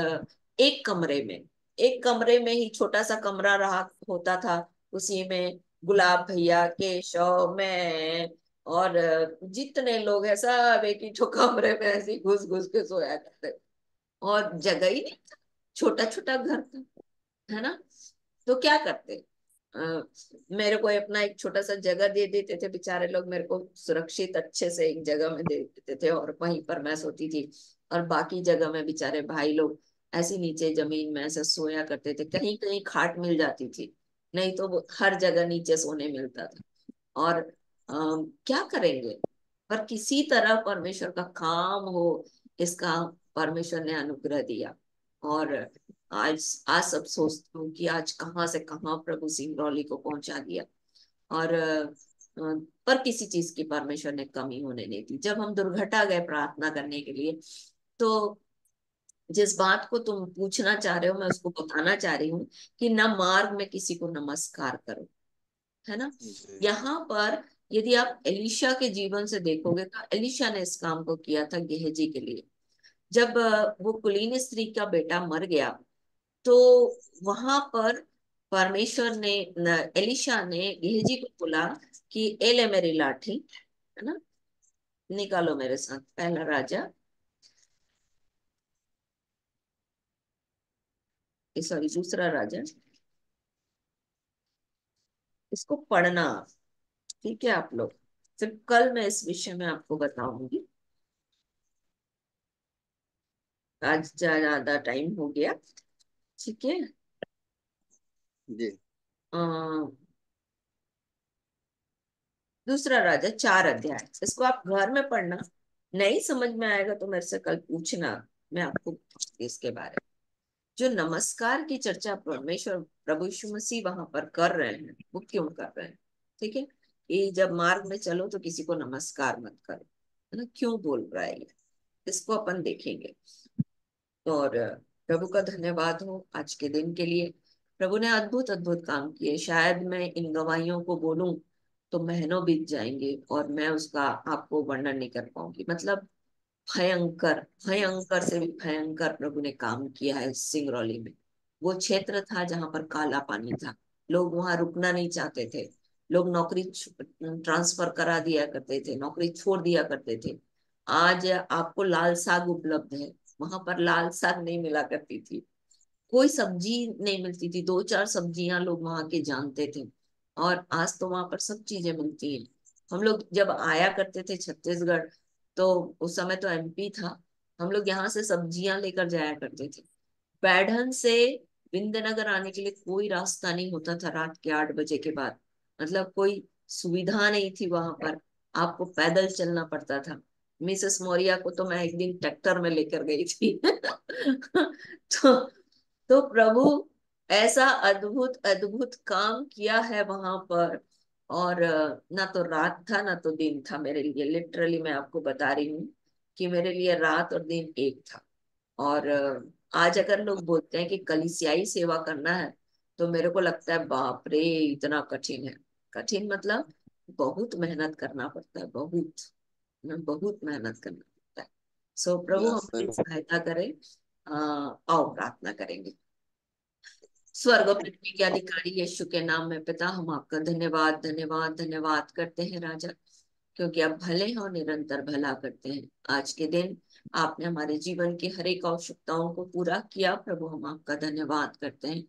Speaker 2: एक कमरे में, एक कमरे में ही छोटा सा कमरा रहा होता था, उसी में गुलाब भैया, केशव, मैं, और जितने लोग हैं सब एक ही ठो कमरे में ऐसे ही घुस घुस के सोया करते थे। और जगह ही नहीं था, छोटा छोटा घर था, है ना। तो क्या करते, अ, मेरे को अपना एक छोटा सा जगह दे देते थे बेचारे लोग, मेरे को सुरक्षित अच्छे से एक जगह में दे देते थे, और वहीं पर मैं सोती थी। और बाकी जगह में बेचारे भाई लोग ऐसे नीचे जमीन में ऐसे सोया करते थे, कहीं कहीं खाट मिल जाती थी, नहीं तो वो हर जगह नीचे सोने मिलता था। और क्या करेंगे, पर किसी तरह परमेश्वर का काम हो, इसका परमेश्वर ने अनुग्रह दिया। और आज सब सोचती हूँ कि आज कहाँ से कहाँ प्रभु सिंगरौली को पहुंचा दिया। और पर किसी चीज की परमेश्वर ने कमी होने नहीं दी। जब हम दुर्घटा गए प्रार्थना करने के लिए, तो जिस बात को तुम पूछना चाह रहे हो मैं उसको बताना चाह रही हूँ कि न मार्ग में किसी को नमस्कार करो, है ना।
Speaker 1: जी
Speaker 2: यहाँ पर यदि आप एलिशा के जीवन से देखोगे तो एलिशा ने इस काम को किया था गेहजी के लिए। जब वो कुलीन स्त्री का बेटा मर गया, तो वहां पर परमेश्वर ने एलिशा ने गेहजी को बोला कि ए ले मेरी लाठी, है ना, निकालो मेरे साथ पहला राजा, सॉरी दूसरा राजा, इसको पढ़ना। ठीक है आप लोग, फिर कल मैं इस विषय में आपको बताऊंगी। आज ज्यादा टाइम हो गया। ठीक है।
Speaker 1: जी
Speaker 2: दूसरा राजा 4 अध्याय, इसको आप घर में पढ़ना। नहीं समझ में आएगा तो मेरे से कल पूछना, मैं आपको बताऊंगी इसके बारे में। जो नमस्कार की चर्चा परमेश्वर प्रभु यीशु मसीह वहां पर कर रहे हैं, वो क्यों कर रहे हैं। ठीक है, कि जब मार्ग में चलो तो किसी को नमस्कार मत करो, है ना, क्यों बोल रहा है ये, इसको अपन देखेंगे। और प्रभु का धन्यवाद हो आज के दिन के लिए। प्रभु ने अद्भुत अद्भुत काम किए। शायद मैं इन गवाहियों को बोलूं तो महीनों बीत जाएंगे और मैं उसका आपको वर्णन नहीं कर पाऊंगी। मतलब भयंकर भयंकर से भी भयंकर प्रभु ने काम किया है सिंगरौली में। वो क्षेत्र था जहां पर काला पानी था, लोग वहां रुकना नहीं चाहते थे। लोग नौकरी ट्रांसफर करा दिया करते थे, नौकरी छोड़ दिया करते थे। आज आपको लाल साग उपलब्ध है, वहां पर लाल साग नहीं मिला करती थी। कोई सब्जी नहीं मिलती थी, 2-4 सब्जियां लोग वहां के जानते थे। और आज तो वहां पर सब चीजें मिलती हैं। हम लोग जब आया करते थे छत्तीसगढ़, तो उस समय तो एमपी था, हम लोग यहाँ से सब्जियां लेकर जाया करते थे। पैढ़न से विंध्यनगर आने के लिए कोई रास्ता नहीं होता था रात के 8 बजे के बाद। मतलब कोई सुविधा नहीं थी वहां पर, आपको पैदल चलना पड़ता था। मिसेस मौर्या को तो मैं एक दिन ट्रैक्टर में लेकर गई थी। तो प्रभु ऐसा अद्भुत अद्भुत काम किया है वहां पर। और ना तो रात था ना तो दिन था मेरे लिए। लिटरली मैं आपको बता रही हूँ कि मेरे लिए रात और दिन एक था। और आज अगर लोग बोलते हैं कि कलीसियाई सेवा करना है, तो मेरे को लगता है बाप रे इतना कठिन है। कठिन मतलब बहुत मेहनत करना पड़ता है, बहुत बहुत मेहनत करना पड़ता है। सो प्रभु
Speaker 1: यस
Speaker 2: हमारी सहायता करे। आओ प्रार्थना करेंगे। स्वर्ग और पृथ्वी के अधिकारी यीशु के नाम में पिता, हम आपका धन्यवाद धन्यवाद धन्यवाद करते हैं राजा, क्योंकि आप भले हैं और निरंतर भला करते हैं। आज के दिन आपने हमारे जीवन की हर एक आवश्यकताओं को पूरा किया प्रभु, हम आपका धन्यवाद करते हैं।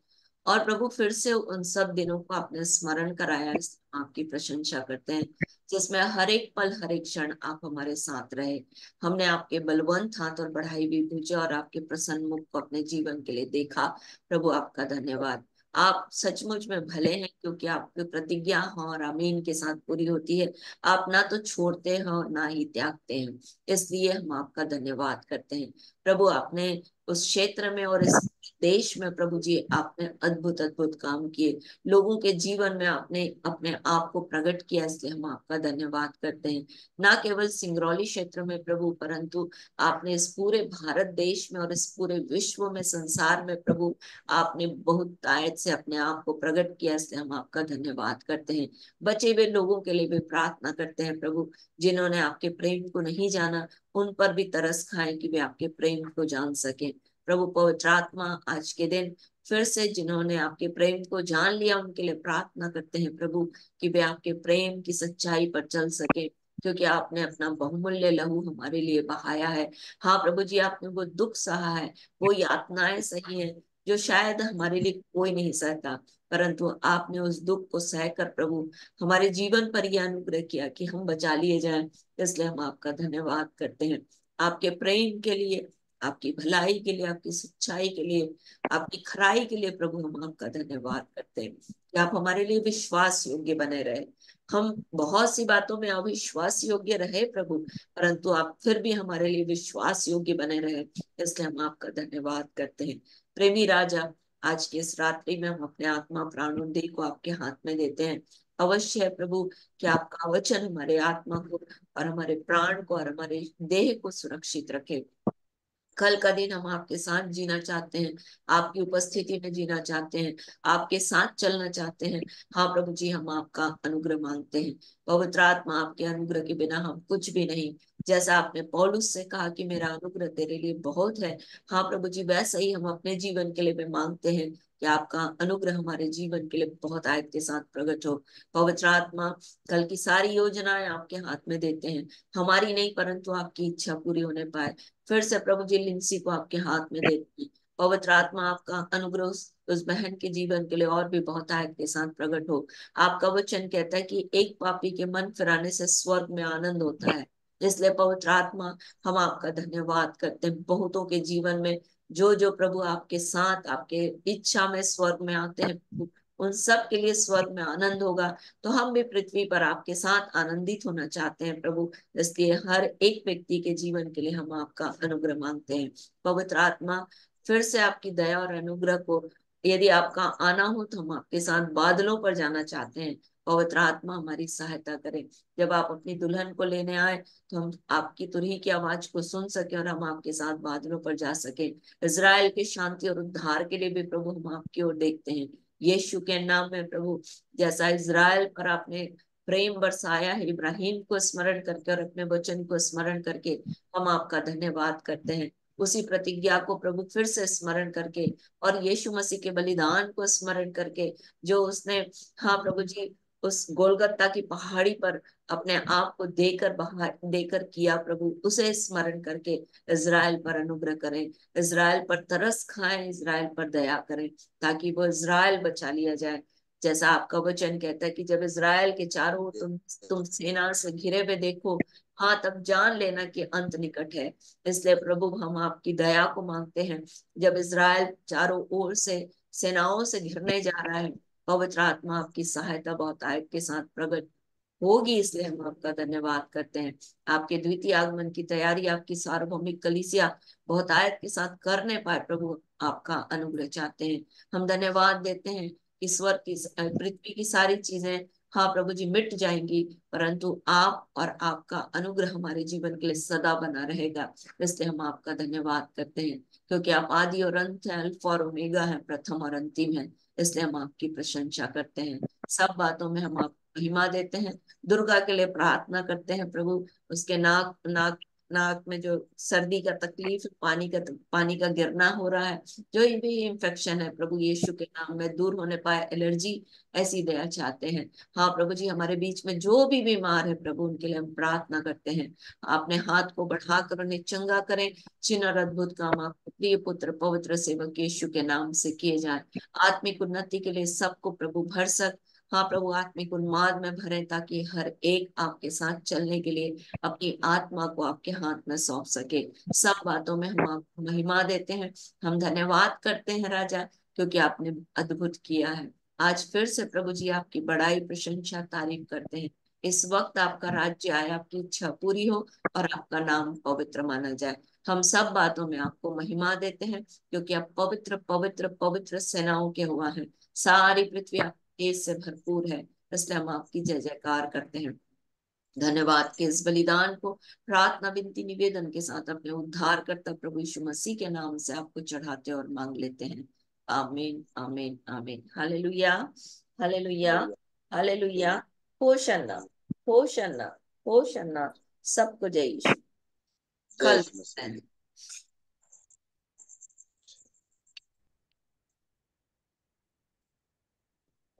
Speaker 2: और प्रभु फिर से उन सब दिनों को आपने स्मरण कराया, इस आपकी प्रशंसा करते हैं, जिसमें हर एक पल हर एक क्षण आप हमारे साथ रहे। हमने आपके बलवंत हाथ और बढ़ाई हुई भुजा और आपके प्रसन्न मुख को अपने जीवन के लिए देखा। प्रभु आपका धन्यवाद। आप सचमुच में भले हैं, क्योंकि आपकी प्रतिज्ञा हाँ और आमीन के साथ पूरी होती है। आप ना तो छोड़ते हैं और ना ही त्यागते हैं, इसलिए हम आपका धन्यवाद करते हैं। प्रभु आपने उस क्षेत्र में और इस देश में प्रभु जी आपने अद्भुत अद्भुत काम किए। लोगों के जीवन में आपने अपने आप को प्रकट किया, इसलिए हम आपका धन्यवाद करते हैं। ना केवल सिंगरौली क्षेत्र में प्रभु, परंतु आपने इस पूरे भारत देश में और इस पूरे विश्व में, संसार में प्रभु आपने बहुत तायत से अपने आप को प्रकट किया, इसलिए हम आपका धन्यवाद करते हैं। बचे हुए लोगों के लिए भी प्रार्थना करते हैं प्रभु, जिन्होंने आपके प्रेम को नहीं जाना, उन पर भी तरस खाएं कि वे आपके प्रेम को जान सके। प्रभु पवित्र आत्मा आज के दिन फिर से जिन्होंने आपके प्रेम को जान लिया, उनके लिए प्रार्थना करते हैं प्रभु, कि वे आपके प्रेम की सच्चाई पर चल सके, क्योंकि आपने अपना बहुमूल्य लहू हमारे लिए बहाया है। हाँ प्रभु जी, आपने वो दुख सहा है, वो यातनाएं सही है जो शायद हमारे लिए कोई नहीं सहता, परंतु आपने उस दुख को सहकर प्रभु हमारे जीवन पर यह अनुग्रह किया कि हम बचा लिए जाएं। इसलिए हम आपका धन्यवाद करते हैं, आपके प्रेम के लिए, आपकी भलाई के लिए, आपकी सच्चाई के लिए, आपकी खराई के लिए प्रभु हम आपका धन्यवाद करते हैं कि आप हमारे लिए विश्वास योग्य बने रहे। हम बहुत सी बातों में अविश्वास योग्य रहे प्रभु, परंतु आप फिर भी हमारे लिए विश्वास योग्य बने रहे, इसलिए हम आपका धन्यवाद करते हैं। प्रेमी राजा, आज की इस रात्रि में हम अपने आत्मा प्राण और देह को आपके हाथ में देते हैं। अवश्य है प्रभु कि आपका वचन हमारे आत्मा को और हमारे प्राण को और हमारे देह को सुरक्षित रखे। कल का दिन हम आपके साथ जीना चाहते हैं, आपकी उपस्थिति में जीना चाहते हैं, आपके साथ चलना चाहते हैं। हाँ प्रभु जी, हम आपका अनुग्रह मांगते हैं। पवित्र आत्मा, आपके अनुग्रह के बिना हम कुछ भी नहीं। जैसा आपने पौलुस से कहा कि मेरा अनुग्रह तेरे लिए बहुत है, हाँ प्रभु जी, वैसा ही हम अपने जीवन के लिए भी मांगते हैं कि आपका अनुग्रह हमारे जीवन के लिए बहुत आयत के साथ प्रकट हो। पवित्र आत्मा, कल की सारी योजनाएं आपके हाथ में देते हैं, हमारी नहीं परंतु आपकी इच्छा पूरी होने पाए। फिर से प्रभु जी लिंसी को आपके हाथ में देती हैं। पवित्र आत्मा, आपका अनुग्रह उस बहन के जीवन के लिए और भी बहुत आयत के साथ प्रकट हो। आपका वचन कहता है कि एक पापी के मन फिराने से स्वर्ग में आनंद होता है। इसलिए पवित्र आत्मा, हम आपका धन्यवाद करते हैं बहुतों के जीवन में जो जो प्रभु आपके साथ आपके इच्छा में स्वर्ग में आते हैं, उन सब के लिए स्वर्ग में आनंद होगा। तो हम भी पृथ्वी पर आपके साथ आनंदित होना चाहते हैं प्रभु, इसलिए हर एक व्यक्ति के जीवन के लिए हम आपका अनुग्रह मांगते हैं। पवित्र आत्मा, फिर से आपकी दया और अनुग्रह को, यदि आपका आना हो तो हम आपके साथ बादलों पर जाना चाहते हैं। पवित्र आत्मा, हमारी सहायता करें। जब आप अपनी दुल्हन को लेने आए तो हम आपकी तुरही की आवाज को सुन सके और हम आपके साथ बादलों पर जा सके। इज़राइल की शांति और उद्धार के लिए भी प्रभु हम आपकी ओर देखते हैं। यीशु के नाम में प्रभु, जैसा इज़राइल पर आपने प्रेम बरसाया है, इब्राहिम को स्मरण करके और अपने वचन को स्मरण करके हम आपका धन्यवाद करते हैं। उसी प्रतिज्ञा को प्रभु फिर से स्मरण करके और यीशु मसीह के बलिदान को स्मरण करके, जो उसने, हाँ प्रभु जी, उस गोलगत्ता की पहाड़ी पर अपने आप को देकर बाहर देकर किया प्रभु, उसे स्मरण करके इज़राइल पर अनुग्रह करें, इज़राइल पर तरस खाएं, इज़राइल पर दया करें, ताकि वो इज़राइल बचा लिया जाए। जैसा आपका वचन कहता है कि जब इज़राइल के चारों ओर तुम सेना से घिरे हुए देखो, हाँ तब जान लेना कि अंत निकट है। इसलिए प्रभु, हम आपकी दया को मांगते हैं। जब इज़राइल चारों ओर से सेनाओं से घिरने जा रहा है, पवित्र आत्मा, आपकी सहायता बहुत आयत के साथ प्रकट होगी, इसलिए हम आपका धन्यवाद करते हैं। आपके द्वितीय आगमन की तैयारी आपकी सार्वभौमिक कलीसिया बहुत आयत के साथ करने पाए प्रभु, आपका अनुग्रह चाहते हैं। हम धन्यवाद देते हैं। ईश्वर की पृथ्वी की सारी चीजें, हाँ प्रभु जी, मिट जाएंगी, परंतु आप और आपका अनुग्रह हमारे जीवन के लिए सदा बना रहेगा। इसलिए हम आपका धन्यवाद करते हैं, क्योंकि आप आदि और अंत है, अल्फा और ओमेगा है, प्रथम और अंतिम है। इसलिए हम आपकी प्रशंसा करते हैं। सब बातों में हम आपको महिमा देते हैं। दुर्गा के लिए प्रार्थना करते हैं प्रभु, उसके नाक नाक नाक में जो सर्दी का तकलीफ, पानी का गिरना हो रहा है, जो भी इंफेक्शन है प्रभु यीशु के नाम में दूर होने पाए, एलर्जी, ऐसी दया चाहते हैं। हाँ प्रभु जी, हमारे बीच में जो भी बीमार है प्रभु, उनके लिए हम प्रार्थना करते हैं। अपने हाथ को बढ़ाकर उन्हें चंगा करें। चिन्ह और अद्भुत काम आपके प्रिय पुत्र पवित्र सेवक यीशु के नाम से किए जाए। आत्मिक उन्नति के लिए सबको प्रभु भरसक, हाँ प्रभु, आत्मिक उन्माद में भरे, ताकि हर एक आपके साथ चलने के लिए अपनी आत्मा को आपके हाथ में सौंप सके। सब बातों में हम आपको महिमा देते हैं। हम धन्यवाद करते हैं राजा, क्योंकि आपने अद्भुत किया है। आज फिर से प्रभु जी आपकी बड़ाई, प्रशंसा, तारीफ करते हैं। इस वक्त आपका राज्य आए, आपकी इच्छा पूरी हो और आपका नाम पवित्र माना जाए। हम सब बातों में आपको महिमा देते हैं, क्योंकि आप पवित्र पवित्र पवित्र सेनाओं के हुआ है। सारी पृथ्वी आप तेज से भरपूर है, इसलिए हम आपकी जय जयकार करते हैं। धन्यवाद के इस बलिदान को प्रार्थना, विनती, निवेदन के साथ अपने उद्धार करता प्रभु यीशु मसीह के नाम से आपको चढ़ाते और मांग लेते हैं। Amen, amen, amen. Hallelujah, hallelujah, hallelujah. Hosanna, hosanna, hosanna. सबको जय यीशु।
Speaker 1: जय
Speaker 2: कल
Speaker 1: यीशु मसीह।